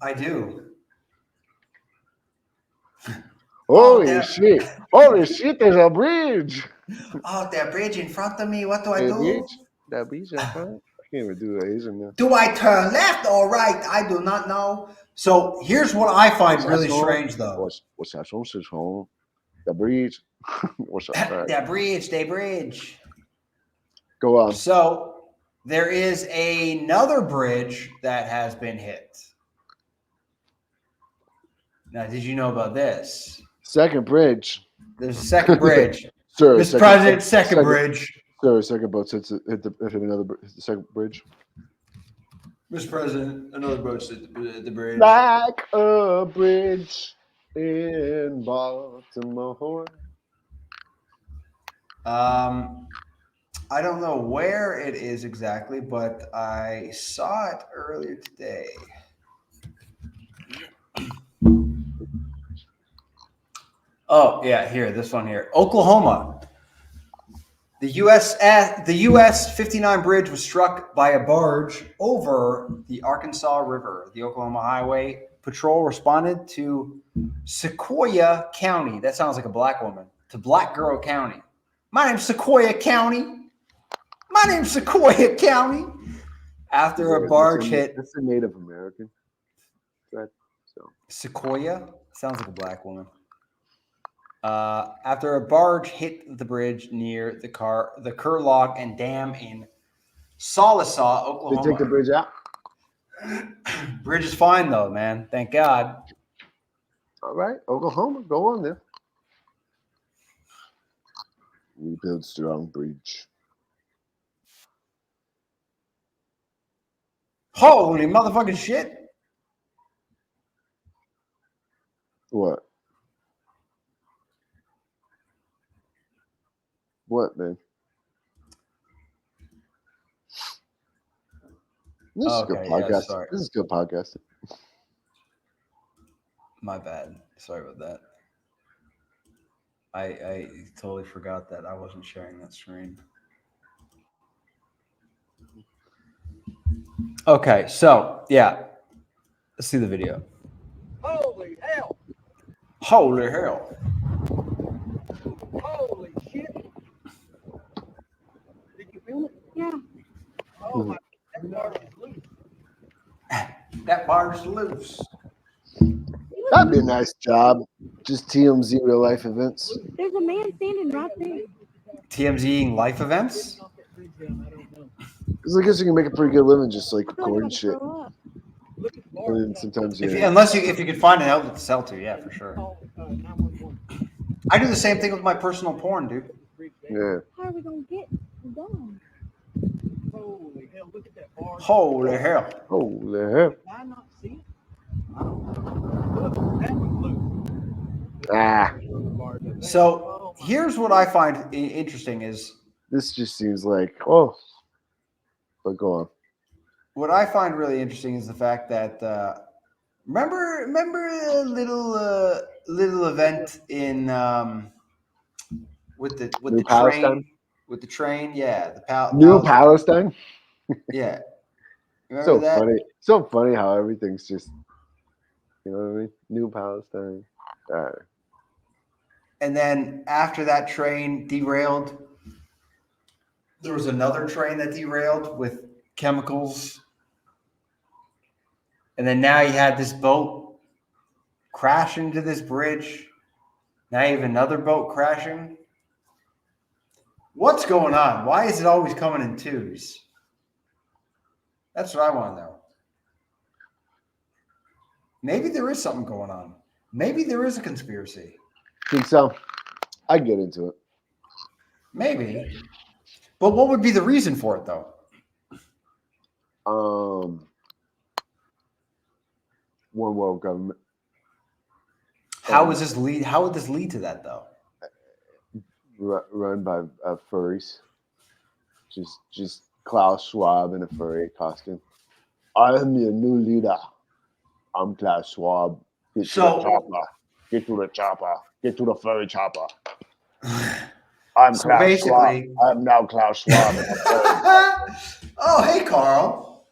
Speaker 2: I do.
Speaker 3: Holy shit! Holy shit! There's a bridge.
Speaker 2: Oh, that bridge in front of me. What do I do?
Speaker 3: That bridge in front. I can't even do the Asian now.
Speaker 2: Do I turn left or right? I do not know. So here's what I find really strange, though.
Speaker 3: What's that? The bridge. What's that?
Speaker 2: That bridge. They bridge.
Speaker 3: Go on.
Speaker 2: So there is another bridge that has been hit. Now, did you know about this?
Speaker 3: Second bridge.
Speaker 2: There's a second bridge.
Speaker 3: Sir,
Speaker 2: Mr. President, second bridge.
Speaker 3: Sir, second boat hit the second bridge.
Speaker 2: Mr. President, another boat's at the bridge.
Speaker 3: Like a bridge in Baltimore.
Speaker 2: I don't know where it is exactly, but I saw it earlier today. Oh yeah, here, this one here, Oklahoma. The U.S. 59 bridge was struck by a barge over the Arkansas River. The Oklahoma Highway Patrol responded to Sequoyah County. That sounds like a black woman. To Black Girl County. My name's Sequoyah County. My name's Sequoyah County. After a barge hit.
Speaker 3: That's a Native American. So.
Speaker 2: Sequoyah sounds like a black woman. After a barge hit the bridge near the Curlog and Dam in Sallisaw, Oklahoma.
Speaker 3: They take the bridge out?
Speaker 2: Bridge is fine, though, man. Thank God.
Speaker 3: All right. Oklahoma, go on there. We build strong bridge.
Speaker 2: Holy motherfucking shit.
Speaker 3: What? What, man? This is a good podcast.
Speaker 2: Yeah, sorry.
Speaker 3: This is a good podcast.
Speaker 2: My bad. Sorry about that. I totally forgot that I wasn't sharing that screen. Okay, so yeah. Let's see the video.
Speaker 6: Holy hell!
Speaker 2: Holy hell!
Speaker 6: Holy shit! Did you feel it?
Speaker 10: Yeah.
Speaker 6: Oh my! That barge is loose.
Speaker 2: That barge is loose.
Speaker 3: That'd be a nice job. Just TMZ real life events.
Speaker 10: There's a man standing right there.
Speaker 2: TMZing life events?
Speaker 3: Because I guess you can make a pretty good living just like recording shit. And then sometimes
Speaker 2: If you could find an outlet to sell to, yeah, for sure. I do the same thing with my personal porn, dude.
Speaker 3: Yeah.
Speaker 10: How are we gonna get done?
Speaker 6: Holy hell! Look at that barge.
Speaker 2: Holy hell!
Speaker 3: Holy hell!
Speaker 6: Did I not see it? Look, that was loose.
Speaker 3: Ah.
Speaker 2: So here's what I find interesting is
Speaker 3: This just seems like, oh, but go on.
Speaker 2: what I find really interesting is the fact that remember a little event in with the
Speaker 3: New
Speaker 2: train
Speaker 3: Palestine?
Speaker 2: with the train, yeah,
Speaker 3: New Palestine?
Speaker 2: yeah. Remember
Speaker 3: So
Speaker 2: that?
Speaker 3: funny. So funny how everything's just, you know what I mean? New Palestine.
Speaker 2: And then after that train derailed, there was another train that derailed with chemicals. And then now you had this boat crash into this bridge. Now you have another boat crashing. What's going on? Why is it always coming in twos? That's what I want to know. Maybe there is something going on. Maybe there is a conspiracy.
Speaker 3: Think so? I'd get into it.
Speaker 2: Maybe. But what would be the reason for it, though?
Speaker 3: One world government.
Speaker 2: How would this lead to that, though?
Speaker 3: Run by furries. Just Klaus Schwab in a furry costume. I am your new leader. I'm Klaus Schwab. Get to the chopper. Get to the chopper. Get to the furry chopper. I'm
Speaker 2: So
Speaker 3: Klaus
Speaker 2: basically-
Speaker 3: Schwab. I'm now Klaus Schwab.
Speaker 2: Oh, hey, Carl.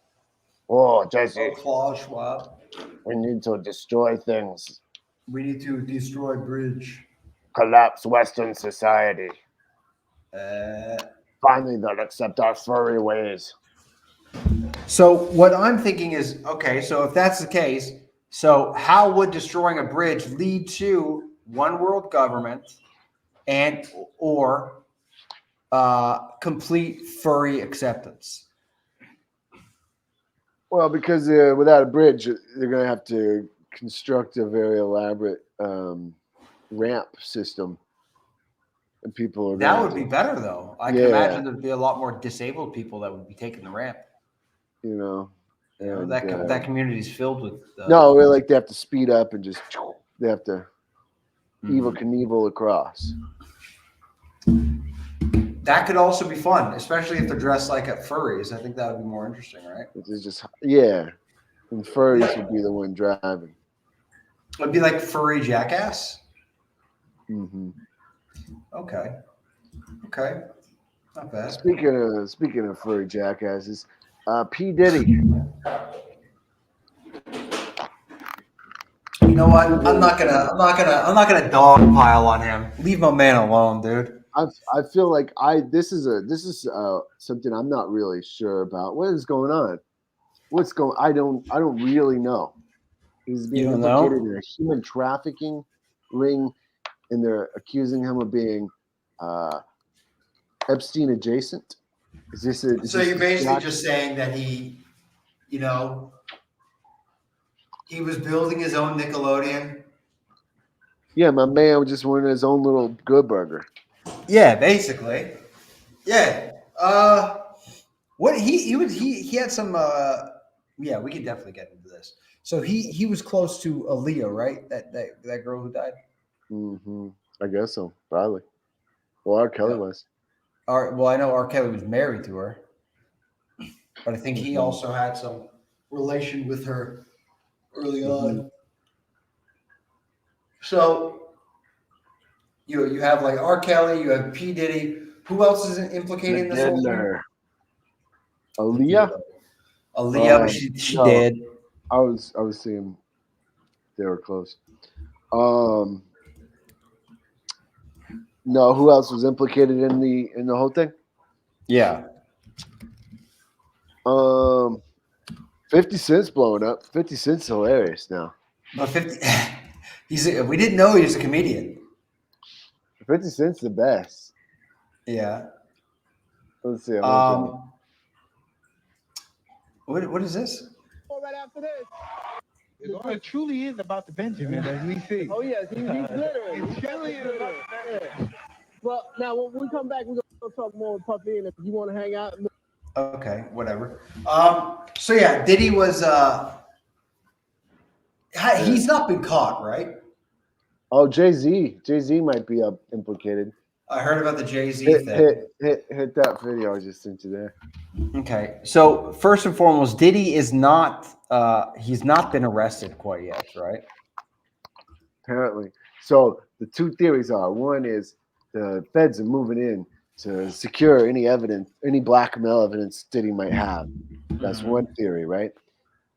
Speaker 3: Oh, Jesse.
Speaker 2: Klaus Schwab.
Speaker 3: We need to destroy things.
Speaker 2: We need to destroy bridge.
Speaker 3: Collapse Western society.
Speaker 2: Uh,
Speaker 3: Finally, they'll accept our furry ways.
Speaker 2: So what I'm thinking is, okay, so if that's the case, so how would destroying a bridge lead to one world government and or complete furry acceptance?
Speaker 3: Well, because without a bridge, they're going to have to construct a very elaborate ramp system. And people are
Speaker 2: That would be better, though. I can
Speaker 3: Yeah.
Speaker 2: imagine there'd be a lot more disabled people that would be taking the ramp.
Speaker 3: you know.
Speaker 2: You know,
Speaker 3: and,
Speaker 2: that community is filled with.
Speaker 3: No, we're like they have to speed up and just they have to Evil Knievel across.
Speaker 2: That could also be fun, especially if they're dressed like furries. I think that would be more interesting, right?
Speaker 3: It's just and furries would be the one driving.
Speaker 2: It'd be like furry jackass.
Speaker 3: Mm-hmm.
Speaker 2: Okay. Not bad.
Speaker 3: Speaking of furry jackasses, P Diddy.
Speaker 2: You know what? I'm not gonna dogpile on him. Leave my man alone, dude.
Speaker 3: I feel like this is something I'm not really sure about. What is going on? I don't really know. He's being
Speaker 2: You don't
Speaker 3: implicated
Speaker 2: know?
Speaker 3: in a human trafficking ring, and they're accusing him of being Epstein adjacent. Is this
Speaker 2: So you're basically just saying that he was building his own Nickelodeon.
Speaker 3: Yeah, my man just wanted his own little good burger.
Speaker 2: Yeah, basically. Yeah. What he had some. Yeah, we could definitely get into this. So he was close to Aaliyah, right? That girl who died.
Speaker 3: Mm-hmm. I guess so, probably. Well, R. Kelly was.
Speaker 2: Well, I know R. Kelly was married to her, but I think he also had some relation with her early on. So you have like R. Kelly, you have P. Diddy. Who else is implicated in this whole thing?
Speaker 3: Diddler. Aaliyah?
Speaker 2: Aaliyah, but she
Speaker 3: no,
Speaker 2: did.
Speaker 3: I was seeing they were close. No, who else was implicated in the whole thing?
Speaker 2: Yeah.
Speaker 3: 50 Cent's blowing up. 50 Cent's hilarious now.
Speaker 2: But 50 we didn't know he was a comedian.
Speaker 3: 50 Cent's the best.
Speaker 2: Yeah.
Speaker 3: Let's see.
Speaker 2: What is this?
Speaker 11: Right after this. It truly is about the Benjamin, as we see. Oh, yes, he's glittering. It truly is about the Benjamin. Well, now, when we come back, we're going to talk more with Puffy, and if you want to hang out.
Speaker 2: Okay, whatever. So, yeah, Diddy was... he's not been caught, right?
Speaker 3: Oh, Jay-Z. Jay-Z might be implicated.
Speaker 2: I heard about the Jay-Z thing.
Speaker 3: Hit that video I just sent you there.
Speaker 2: Okay, so first and foremost, Diddy is not... he's not been arrested quite yet, right?
Speaker 3: Apparently. So the two theories are: one is the feds are moving in to secure any evidence, any blackmail evidence Diddy might have. That's one theory, right?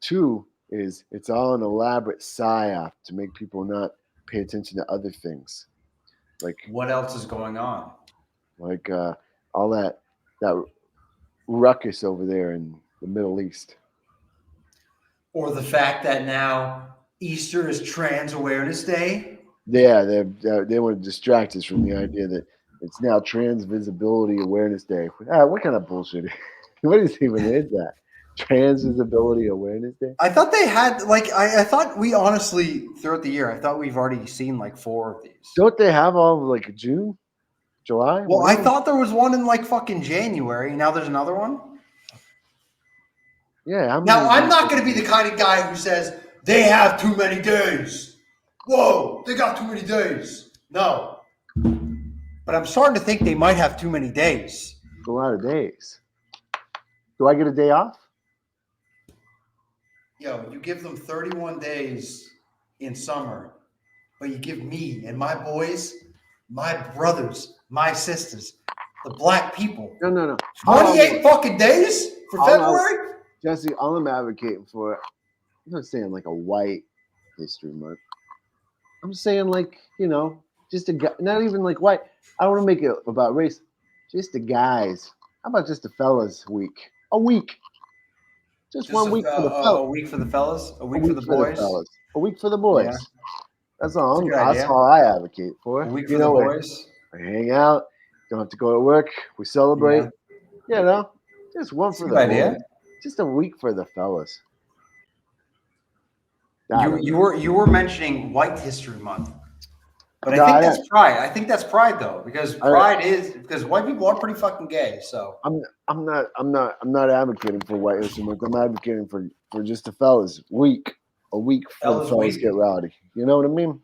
Speaker 3: Two is it's all an elaborate psyop to make people not pay attention to other things. Like
Speaker 2: what else is going on?
Speaker 3: Like all that ruckus over there in the Middle East.
Speaker 2: Or the fact that now Easter is Trans Awareness Day.
Speaker 3: Yeah, they want to distract us from the idea that it's now Trans Visibility Awareness Day. What kind of bullshit? What even is that? Trans Visibility Awareness Day?
Speaker 2: I thought they had I thought we honestly throughout the year I thought we've already seen like 4 of these.
Speaker 3: Don't they have all of like June, July?
Speaker 2: Well, I thought there was one in like fucking January. Now there's another one.
Speaker 3: Yeah.
Speaker 2: Now I'm not going to be the kind of guy who says they have too many days. Whoa, they got too many days. No. But I'm starting to think they might have too many days.
Speaker 3: A lot of days. Do I get a day off?
Speaker 2: Yo, you give them 31 days in summer, but you give me and my boys, my brothers, my sisters, the black people.
Speaker 3: No.
Speaker 2: 28 fucking days for February?
Speaker 3: Jesse, all I'm advocating for, I'm not saying like a white history month. I'm saying like, just a guy, not even like white. I don't want to make it about race. Just the guys. How about just the fellas week? A week. Just 1 week for the fellas.
Speaker 2: A week for the fellas? A week for the boys?
Speaker 3: A week for the boys. Yeah. That's all I advocate for.
Speaker 2: A week for the boys.
Speaker 3: We hang out. Don't have to go to work. We celebrate. Yeah. Just one for the boys. Just a week for the fellas.
Speaker 2: You were mentioning White History Month, but I think that's pride. I think that's pride though, because because white people are pretty fucking gay. So
Speaker 3: I'm not advocating for White History Month. I'm advocating for just the fellas week, a week for the fellas get rowdy. You know what I mean?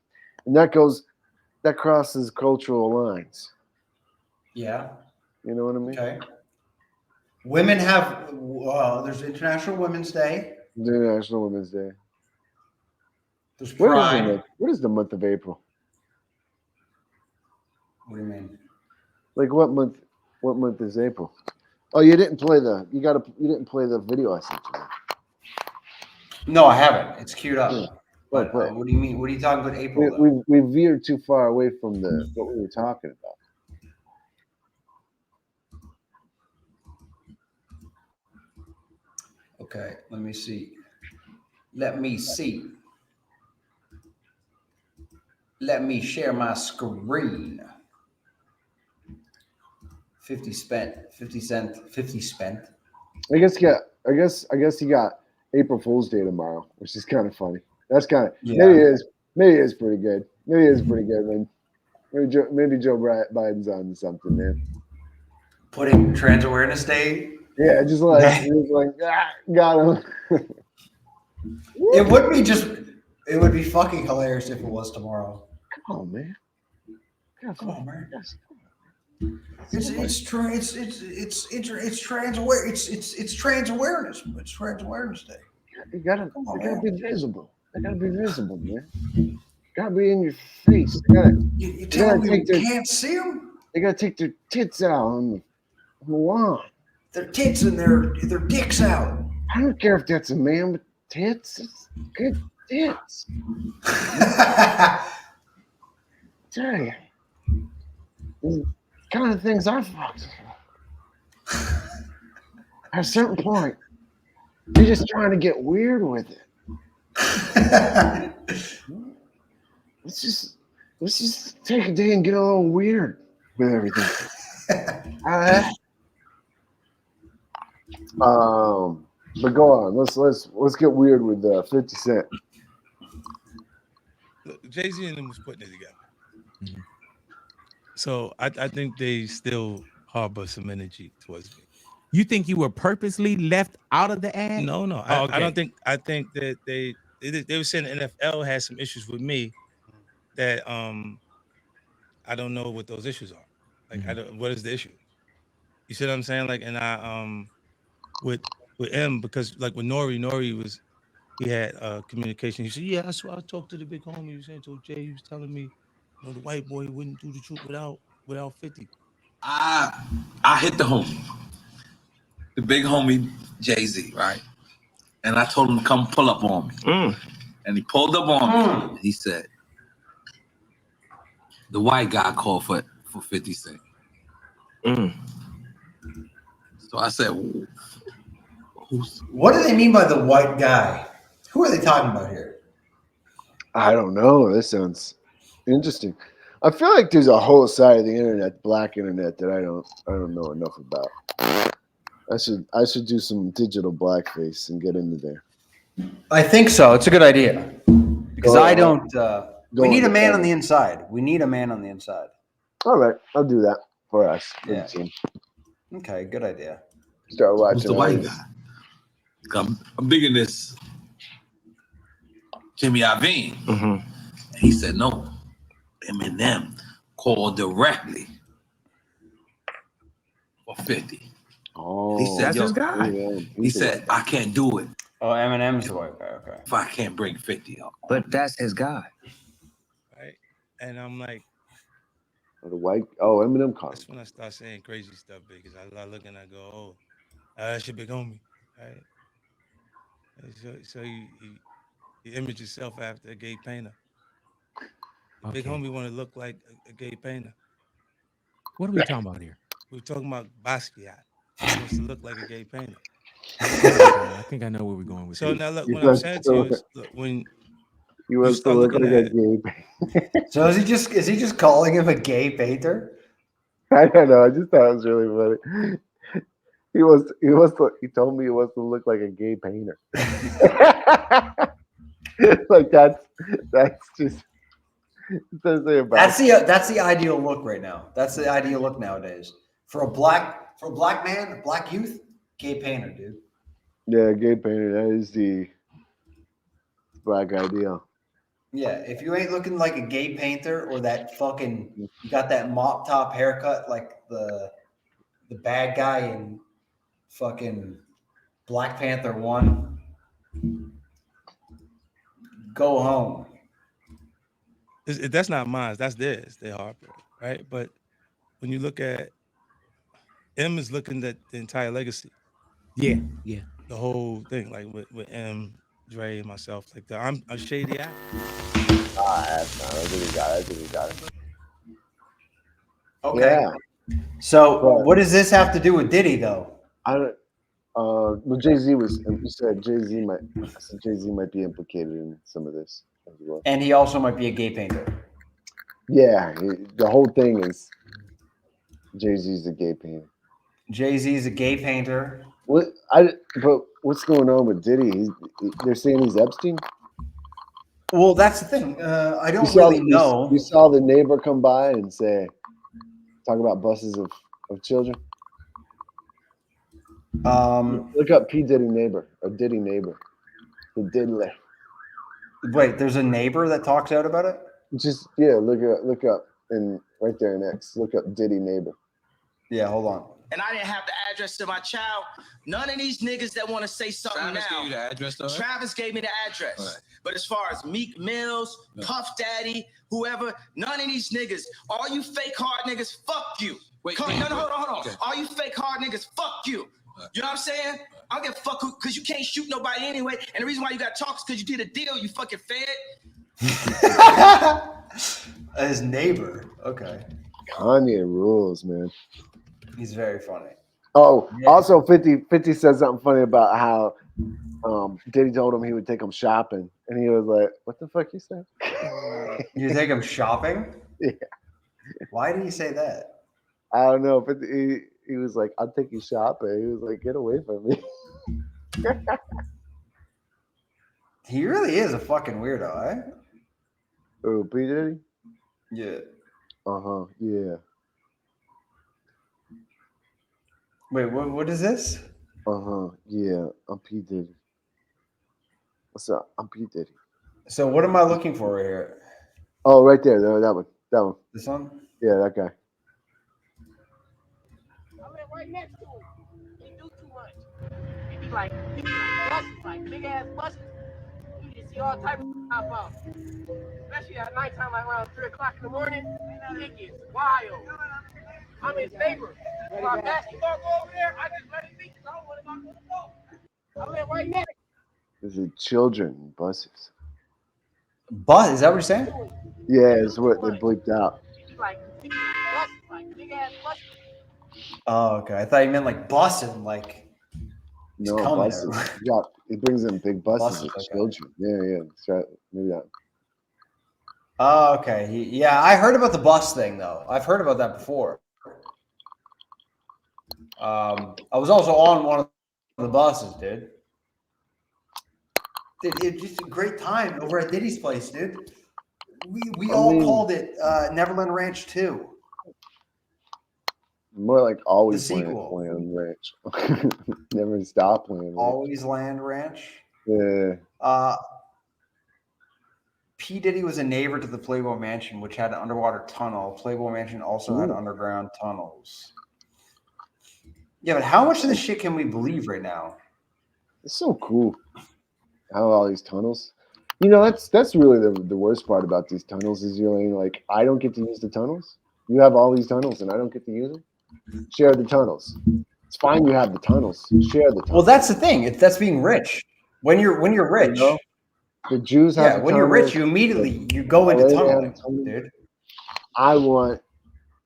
Speaker 3: And that crosses cultural lines.
Speaker 2: Yeah.
Speaker 3: You know what I mean?
Speaker 2: Okay. Women have there's International Women's Day.
Speaker 3: International Women's Day.
Speaker 2: There's Pride.
Speaker 3: What is the month of April?
Speaker 2: What do you mean?
Speaker 3: Like what month? What month is April? Oh, you didn't play the. You didn't play the video I sent you.
Speaker 2: No, I haven't. It's queued up.
Speaker 3: Yeah.
Speaker 2: But
Speaker 3: play.
Speaker 2: what do you mean? What are you talking about April? Though?
Speaker 3: We veered too far away from what we were talking about.
Speaker 2: Okay, let me see. Let me see. Let me share my screen. 50 spent. 50 cent. 50 spent.
Speaker 3: I guess he got April Fool's Day tomorrow, which is kind of funny. That's kind of maybe it is pretty good. Maybe it is pretty good, man. Maybe Joe Biden's on something, man.
Speaker 2: Putting Trans Awareness Day.
Speaker 3: Yeah, just like got him.
Speaker 2: It would be it would be fucking hilarious if it was tomorrow.
Speaker 3: Come on, man.
Speaker 2: Come on, man. It's trans awareness. It's trans awareness. It's Trans Awareness Day.
Speaker 3: You gotta be visible. They gotta be visible, man. Gotta be in your face.
Speaker 2: You telling me you can't see them?
Speaker 3: They gotta take their tits out on the lawn.
Speaker 2: Their tits and their dicks out.
Speaker 3: I don't care if that's a man with tits. It's good tits. Tell you, these kind of things I fucked. At a certain point, you're just trying to get weird with it. Let's just take a day and get a little weird with everything. But go on. Let's get weird with 50 Cent.
Speaker 12: Jay-Z and them was putting it together. Mm-hmm. So I think they still harbor some energy towards me.
Speaker 13: You think you were purposely left out of the ad?
Speaker 12: No.
Speaker 13: Oh, okay.
Speaker 12: I don't think. I think that they were saying the NFL had some issues with me that I don't know what those issues are. Like what is the issue? You see what I'm saying? Like, and I with M, because like with Nori he had communication. He said, yeah, I talked to the big homie. He was saying to Jay, he was telling me, the white boy wouldn't do the truth without 50.
Speaker 14: I hit the homie, the big homie Jay-Z, right? And I told him to come pull up on me. And he pulled up on me. He said, the white guy called for 50 Cent. So I said,
Speaker 2: what do they mean by the white guy? Who are they talking about here?
Speaker 3: I don't know. This sounds interesting. I feel like there's a whole side of the internet, black internet, that I don't know enough about. I should do some digital blackface and get into there.
Speaker 2: I think so. It's a good idea because I don't. We need a man on the inside. We need a man on the inside.
Speaker 3: All right, I'll do that for us.
Speaker 2: Yeah. Okay, good idea.
Speaker 3: Start watching.
Speaker 14: Who's the white guy? I'm big in this Jimmy Iovine. And he said, no, Eminem called directly for 50.
Speaker 3: Oh,
Speaker 14: he said,
Speaker 13: that's his guy.
Speaker 14: He said, I can't do it.
Speaker 2: Oh, Eminem's the white guy. Okay.
Speaker 14: If I can't bring 50 up.
Speaker 9: But that's his guy.
Speaker 12: Right? And I'm like,
Speaker 3: Eminem called.
Speaker 12: That's when I start saying crazy stuff because I look and I go, oh, that's your big homie. Right? So he imaged himself after a gay painter. The big homie want to look like a gay painter.
Speaker 13: What are we talking about here?
Speaker 12: We're talking about Basquiat. He wants to look like a gay painter.
Speaker 13: I think I know where we're going with
Speaker 12: So
Speaker 13: this.
Speaker 12: now look, what I'm saying to you is, look, when
Speaker 3: he wants to look like a gay painter.
Speaker 2: So is he just calling him a gay painter?
Speaker 3: I don't know. I just thought it was really funny. He told me he wants to look like a gay painter. Like that's just
Speaker 2: that's the ideal look right now. That's the ideal look nowadays for a black man, a black youth, gay painter, dude.
Speaker 3: Yeah, gay painter. That is the black ideal.
Speaker 2: Yeah, if you ain't looking like a gay painter or that fucking you got that mop top haircut like the bad guy in fucking Black Panther 1, go home.
Speaker 12: That's not mine. That's theirs. They Harper. right? But when you look at M is looking at the entire legacy.
Speaker 13: Yeah.
Speaker 12: The whole thing, like with M, Dre, and myself, like I'm a shady actor.
Speaker 3: I think we got it.
Speaker 2: Okay.
Speaker 3: Yeah.
Speaker 2: So
Speaker 3: But
Speaker 2: what does this have to do with Diddy, though?
Speaker 3: I don't. Well, Jay-Z was. You said Jay-Z might. I said Jay-Z might be implicated in some of this as well.
Speaker 2: And he also might be a gay painter.
Speaker 3: Yeah, the whole thing is Jay-Z's a gay painter.
Speaker 2: Jay-Z's a gay painter.
Speaker 3: But what's going on with Diddy? They're saying he's Epstein.
Speaker 2: Well, that's the thing. I don't really know.
Speaker 3: You saw the neighbor come by and talk about buses of children. Look up P Diddy neighbor or Diddy neighbor, the Diddler.
Speaker 2: Wait, there's a neighbor that talks out about it.
Speaker 3: Just look up and right there next. Look up Diddy neighbor.
Speaker 2: Yeah, hold on.
Speaker 15: And I didn't have the address to my child. None of these niggas that want to say something
Speaker 14: Travis
Speaker 15: now.
Speaker 14: gave you the address, though, right?
Speaker 15: Travis gave me the address.
Speaker 14: Right.
Speaker 15: But as far as Meek Mills, Puff Daddy, whoever, none of these niggas, all you fake hard niggas, fuck you. Hold on. Okay. All you fake hard niggas, fuck you. You know what I'm saying? I don't give a fuck because you can't shoot nobody anyway. And the reason why you got to talk is because you did a deal, you fucking fed.
Speaker 2: His neighbor. Okay.
Speaker 3: Kanye rules, man.
Speaker 2: He's very funny.
Speaker 3: Oh, yeah. Also 50 said something funny about how Diddy told him he would take him shopping. And he was like, what the fuck you said?
Speaker 2: You take him shopping?
Speaker 3: Yeah.
Speaker 2: Why did he say that?
Speaker 3: I don't know. But he was like, I'll take you shopping. He was like, get away from me.
Speaker 2: He really is a fucking weirdo, eh?
Speaker 3: Oh, P. Diddy?
Speaker 2: Yeah.
Speaker 3: Uh-huh. Yeah.
Speaker 2: Wait, what is this?
Speaker 3: Uh-huh. Yeah. I'm P. Diddy. What's up? I'm P. Diddy.
Speaker 2: So what am I looking for right here?
Speaker 3: Oh, right there. That one. That one.
Speaker 2: This one?
Speaker 3: Yeah, that guy.
Speaker 11: I live right next to him. He do too much. He be like buses, like big ass buses. You just see all type of pop out. Especially at nighttime, like around 3 o'clock in the morning. It gets wild. I'm his neighbor. When my basketball go over there, I just let it be because I don't want to go to the door. I live right next.
Speaker 3: This is children buses.
Speaker 2: Bus? Is that what you're saying?
Speaker 3: Yeah, it's what they bleeped out.
Speaker 11: Like buses, like big ass buses.
Speaker 2: Oh, okay. I thought you meant like bussing, like
Speaker 3: no buses. Yeah, he brings in big buses with children. Yeah. That's right. Maybe that.
Speaker 2: Oh, okay. Yeah, I heard about the bus thing though. I've heard about that before. I was also on one of the buses, dude. It's just a great time over at Diddy's place, dude. We all called it Neverland Ranch 2.
Speaker 3: More like Always
Speaker 2: the sequel.
Speaker 3: Land Ranch. Never stop Land Ranch.
Speaker 2: Always Land Ranch.
Speaker 3: Yeah.
Speaker 2: P. Diddy was a neighbor to the Playboy Mansion, which had an underwater tunnel. Playboy Mansion also had underground tunnels. Yeah, but how much of this shit can we believe right now?
Speaker 3: It's so cool. How all these tunnels. You know, that's really the worst part about these tunnels is you're like, I don't get to use the tunnels. You have all these tunnels and I don't get to use them. Share the tunnels. It's fine you have the tunnels. Share the tunnels.
Speaker 2: Well, that's the thing. That's being rich. When you're rich.
Speaker 3: You know? The Jews have the
Speaker 2: when you're rich, you immediately go into tunneling, dude.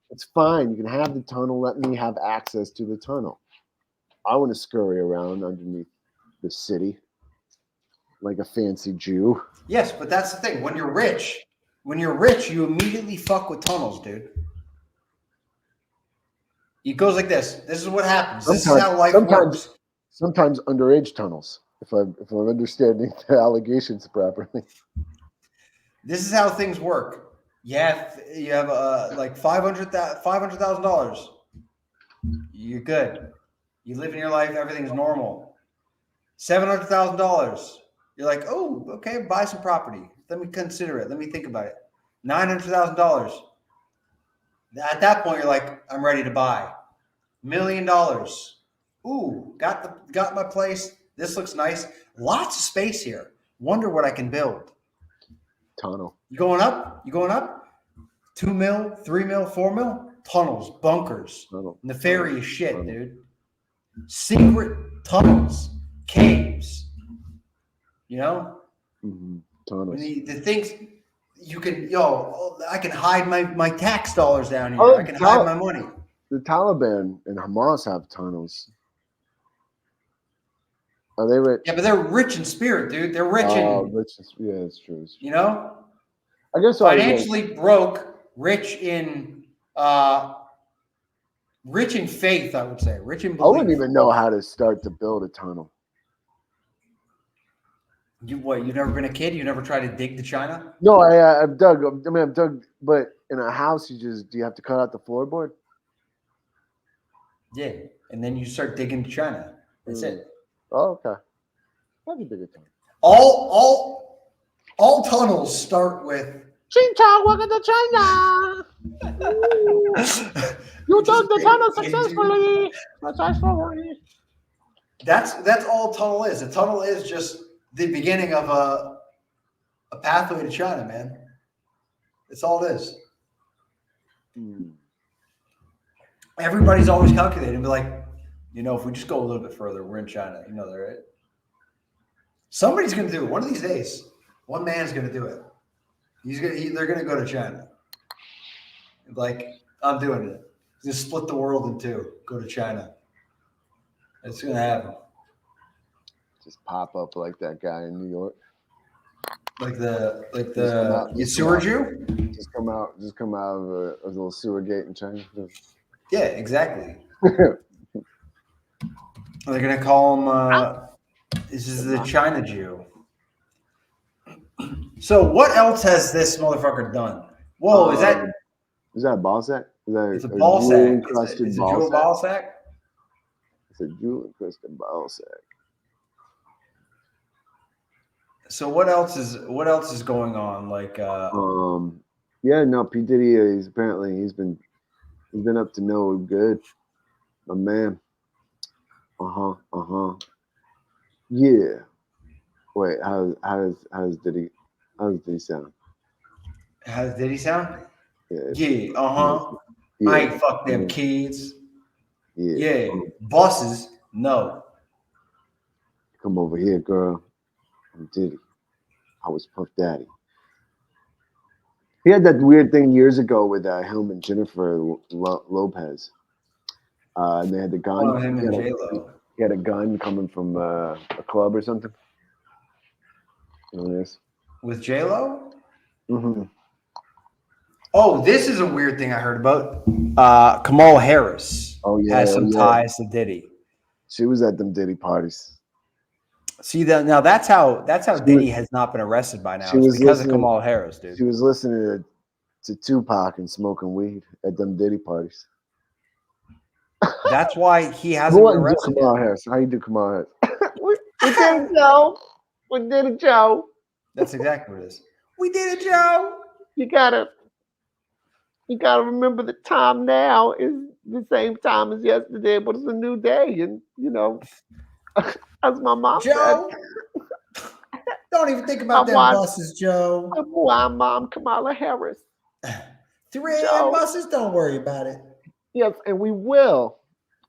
Speaker 3: It's fine. You can have the tunnel. Let me have access to the tunnel. I want to scurry around underneath the city like a fancy Jew.
Speaker 2: Yes, but that's the thing. When you're rich, you immediately fuck with tunnels, dude. It goes like this. This is what happens. This is how life works.
Speaker 3: Sometimes underage tunnels, if I'm understanding the allegations properly.
Speaker 2: This is how things work. You have like $500,000. You're good. You live in your life. Everything's normal. $700,000. You're like, oh, okay, buy some property. Let me consider it. Let me think about it. $900,000. At that point, you're like, I'm ready to buy. $1 million. Ooh, got my place. This looks nice. Lots of space here. Wonder what I can build.
Speaker 3: Tunnel.
Speaker 2: You going up? 2 mil, 3 mil, 4 mil, tunnels, bunkers, nefarious shit, dude. Secret tunnels, caves. You know?
Speaker 3: Tunnels.
Speaker 2: The things you can, I can hide my tax dollars down here.
Speaker 3: Oh,
Speaker 2: I can hide my money.
Speaker 3: The Taliban and Hamas have tunnels. Are they rich?
Speaker 2: Yeah, but they're rich in spirit, dude. They're rich in,
Speaker 3: yeah, it's true.
Speaker 2: you know,
Speaker 3: I guess
Speaker 2: financially broke, rich in faith, I would say. Rich in
Speaker 3: I
Speaker 2: belief.
Speaker 3: wouldn't even know how to start to build a tunnel.
Speaker 2: You've never been a kid? You never tried to dig to China?
Speaker 3: No, I've dug. I've dug, but in a house, do you have to cut out the floorboard?
Speaker 2: Yeah, and then you start digging to China. That's it.
Speaker 3: Oh, okay. That'd be bigger tunnel.
Speaker 2: All tunnels start with
Speaker 3: Ching Chong, welcome to China. You dug the tunnel successfully.
Speaker 2: That's all a tunnel is. A tunnel is just the beginning of a pathway to China, man. That's all it is. Everybody's always calculating and be like, if we just go a little bit further, we're in China. You know that, right? Somebody's going to do it. One of these days, one man's going to do it. They're going to go to China. Like, I'm doing it. Just split the world in two. Go to China. It's going to happen.
Speaker 3: Just pop up like that guy in New York.
Speaker 2: Like the sewer Jew?
Speaker 3: Just come out of a little sewer gate in China.
Speaker 2: Yeah, exactly. They're gonna call him this is the China Jew. So what else has this motherfucker done? Whoa, is that
Speaker 3: a ball sack?
Speaker 2: It's a ball sack. It's a jewel ball sack?
Speaker 3: It's a jewel encrusted ball sack.
Speaker 2: So what else is going on? Like
Speaker 3: P. Diddy he's been up to no good. My man. Yeah. Wait, how does Diddy sound?
Speaker 2: How does Diddy sound?
Speaker 3: Yeah.
Speaker 2: Yeah, I ain't fuck them kids. Yeah. Bosses, no.
Speaker 3: Come over here, girl. I'm Diddy. I was Puff Daddy. He had that weird thing years ago with him and Jennifer Lopez. And they had the gun.
Speaker 2: Oh, him and J-Lo.
Speaker 3: He had a gun coming from a club or something. You know this?
Speaker 2: With J-Lo?
Speaker 3: Mm-hmm.
Speaker 2: Oh, this is a weird thing I heard about. Kamala Harris has some ties to Diddy.
Speaker 3: She was at them Diddy parties.
Speaker 2: See that now? That's how Diddy has not been arrested by now. It's because of Kamala Harris, dude.
Speaker 3: She was listening to Tupac and smoking weed at them Diddy parties.
Speaker 2: That's why he hasn't been arrested.
Speaker 3: Kamala Harris. How you do, Kamala Harris? we did it, Joe. We did it, Joe.
Speaker 2: That's exactly what it is. We did it, Joe.
Speaker 3: You gotta remember the time now is the same time as yesterday, but it's a new day, and as my mom
Speaker 2: Joe,
Speaker 3: said,
Speaker 2: don't even think about them buses, Joe.
Speaker 3: My mom, Kamala Harris.
Speaker 2: 3 a.m. buses, don't worry about it.
Speaker 3: Yes, and we will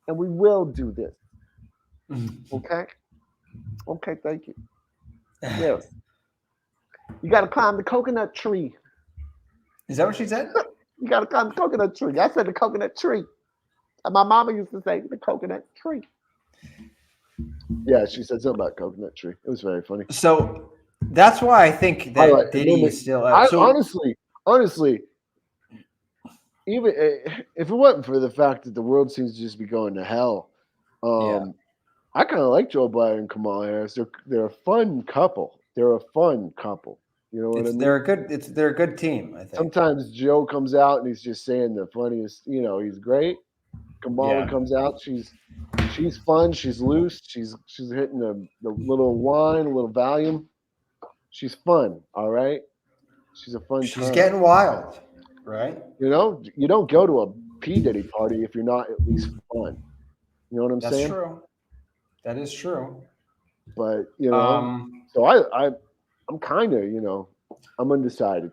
Speaker 3: do this. Okay? Okay, thank you. Yes. You got to climb the coconut tree.
Speaker 2: Is that what she said?
Speaker 3: You got to climb the coconut tree. I said the coconut tree. And my mama used to say the coconut tree. Yeah, she said something about coconut tree. It was very funny.
Speaker 2: So that's why I think that Diddy is still out.
Speaker 3: Honestly, even if it wasn't for the fact that the world seems to just be going to hell, I kind of like Joe Biden and Kamala Harris. They're a fun couple. They're a fun couple. You know what I mean?
Speaker 2: They're a good team, I think.
Speaker 3: Sometimes Joe comes out and he's just saying the funniest, he's great. Kamala comes out, she's fun, she's loose, she's hitting the little wine, a little Valium. She's fun, all right? She's a fun
Speaker 2: She's
Speaker 3: time.
Speaker 2: getting wild, right?
Speaker 3: You don't go to a P. Diddy party if you're not at least fun. You know what I'm saying?
Speaker 2: That's true. That is true.
Speaker 3: But so I'm kind of, I'm undecided.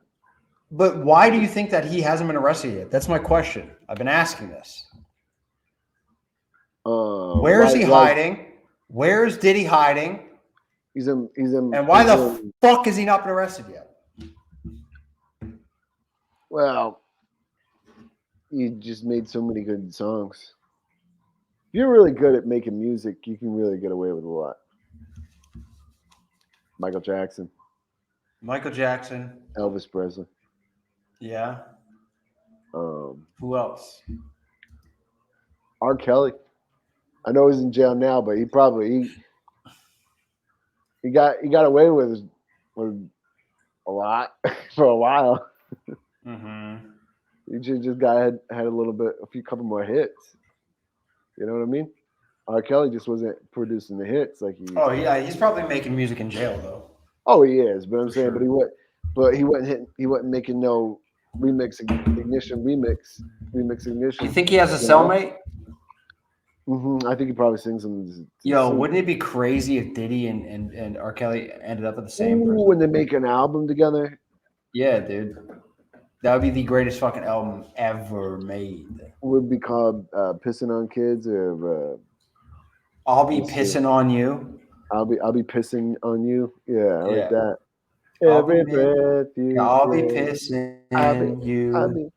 Speaker 2: But why do you think that he hasn't been arrested yet? That's my question. I've been asking this. Where is he hiding? Where is Diddy hiding?
Speaker 3: He's in.
Speaker 2: And why the fuck has he not been arrested yet?
Speaker 3: Well, you just made so many good songs. If you're really good at making music, you can really get away with a lot. Michael Jackson. Elvis Presley.
Speaker 2: Yeah. Who else?
Speaker 3: R. Kelly. I know he's in jail now, but he got away with a lot for a while.
Speaker 2: Mm-hmm.
Speaker 3: He just had a couple more hits. You know what I mean? R. Kelly just wasn't producing the hits like he.
Speaker 2: Oh yeah, he's probably making music in jail though.
Speaker 3: Oh, he is, but I'm saying, but he wasn't making no remix ignition.
Speaker 2: You think he has a cellmate?
Speaker 3: Mm-hmm. I think he probably sings them.
Speaker 2: Yo, wouldn't it be crazy if Diddy and R. Kelly ended up at the same person?
Speaker 3: When they make an album together?
Speaker 2: Yeah, dude. That would be the greatest fucking album ever made.
Speaker 3: Would be called Pissing on Kids or
Speaker 2: I'll Be Pissing on You.
Speaker 3: I'll be pissing on you. Yeah, I like that.
Speaker 2: I'll
Speaker 3: Every breath you
Speaker 2: I'll be
Speaker 3: take,
Speaker 2: pissing you.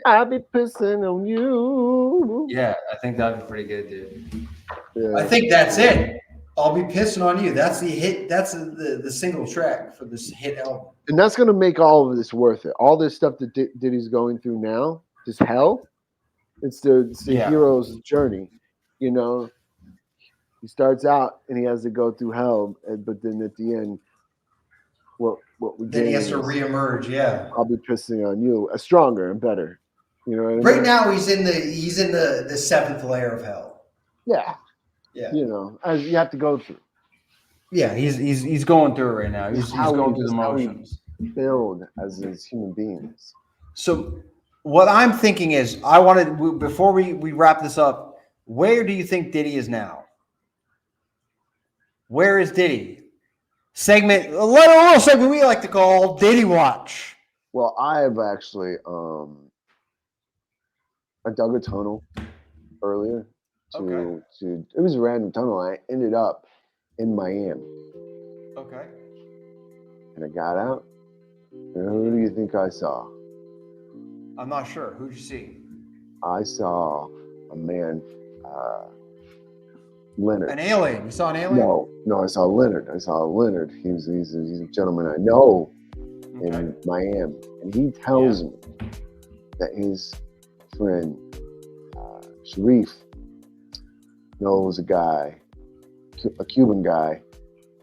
Speaker 3: I'll be pissing on you.
Speaker 2: Yeah, I think that'd be pretty good, dude.
Speaker 3: Yeah.
Speaker 2: I think that's it. I'll Be Pissing on You. That's the hit. That's the single track for this hit album.
Speaker 3: And that's going to make all of this worth it. All this stuff that Diddy's going through now, this hell, it's the hero's journey. You know, he starts out and he has to go through hell, but then at the end, what we
Speaker 2: then he has to reemerge. Yeah,
Speaker 3: I'll be pissing on you, stronger and better. You know what I mean?
Speaker 2: Right now, he's in the seventh layer of hell.
Speaker 3: Yeah.
Speaker 2: Yeah.
Speaker 3: You know, as you have to go through.
Speaker 2: Yeah, he's going through it right now. He's going through the motions.
Speaker 3: Build as human beings.
Speaker 2: So what I'm thinking is, before we wrap this up, where do you think Diddy is now? Where is Diddy? A little segment we like to call Diddy Watch.
Speaker 3: Well, I've actually I dug a tunnel earlier. It was a random tunnel. I ended up in Miami.
Speaker 2: Okay.
Speaker 3: And I got out. And who do you think I saw?
Speaker 2: I'm not sure. Who'd you see?
Speaker 3: I saw a man, Leonard.
Speaker 2: An alien. You saw an alien?
Speaker 3: No, I saw Leonard. He's a gentleman I know in Miami. And he tells me that his friend, Sharif, knows a Cuban guy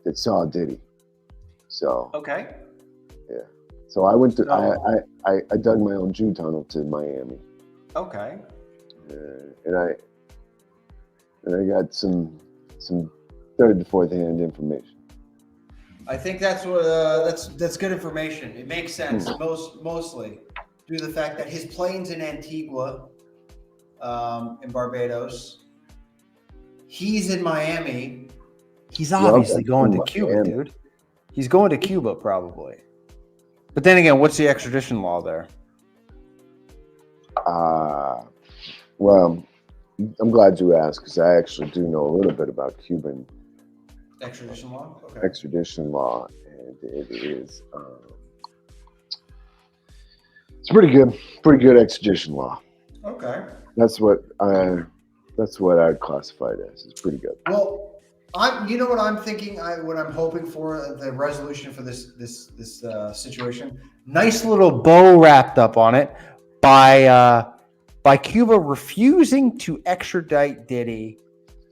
Speaker 3: that saw Diddy. So
Speaker 2: okay,
Speaker 3: yeah. So I went to I dug my own Jew tunnel to Miami.
Speaker 2: Okay.
Speaker 3: And I got some third to fourth hand information.
Speaker 2: I think that's what that's good information. It makes sense mostly due to the fact that his plane's in Antigua, in Barbados. He's in Miami. He's obviously going to Cuba, dude. He's going to Cuba probably. But then again, what's the extradition law there?
Speaker 3: Well, I'm glad you asked because I actually do know a little bit about Cuban
Speaker 2: extradition law. Okay.
Speaker 3: Extradition law, and it is it's pretty good extradition law.
Speaker 2: Okay.
Speaker 3: That's what I'd classify it as. It's pretty good.
Speaker 2: Well, you know what I'm thinking. What I'm hoping for the resolution for this situation. Nice little bow wrapped up on it by Cuba refusing to extradite Diddy,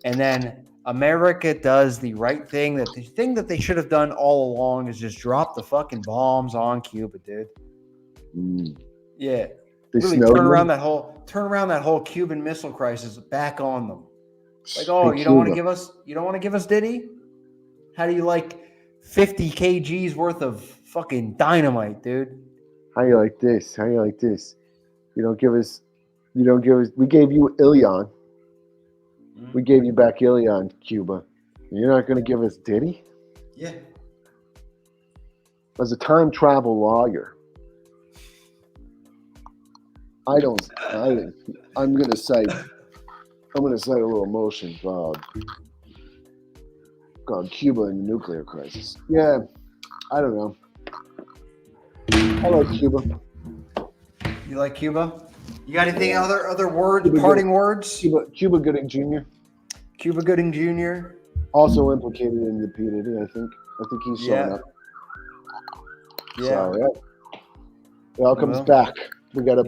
Speaker 2: and then America does the right thing. The thing that they should have done all along is just drop the fucking bombs on Cuba, dude. Yeah. Really turn around that whole Cuban Missile Crisis back on them. Like, oh, you don't want to give us Diddy? How do you like 50 kgs worth of fucking dynamite, dude?
Speaker 3: How you like this? You don't give us. We gave you Ilion. We gave you back Ilion, Cuba. You're not going to give us Diddy?
Speaker 2: Yeah.
Speaker 3: As a time travel lawyer, I'm gonna cite a little motion called Cuba and the nuclear crisis. Yeah, I don't know. I like Cuba.
Speaker 2: You like Cuba? You got anything other words,
Speaker 3: Cuba
Speaker 2: parting words?
Speaker 3: Cuba Gooding Jr.
Speaker 2: Cuba Gooding Jr.
Speaker 3: Also implicated in the impunity. I think he's showing up.
Speaker 2: Yeah.
Speaker 3: So, yeah. It all comes back. We gotta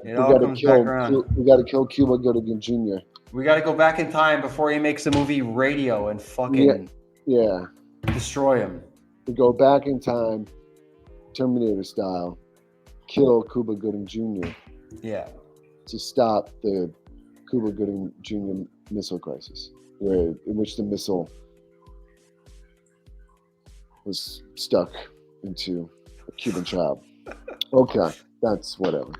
Speaker 3: kill Cuba Gooding Jr.
Speaker 2: We gotta go back in time before he makes the movie Radio and fucking destroy him.
Speaker 3: We go back in time, Terminator style, kill Cuba Gooding Jr.
Speaker 2: Yeah.
Speaker 3: To stop the Cuba Gooding Jr. missile crisis, in which the missile was stuck into a Cuban child. Okay, that's whatever.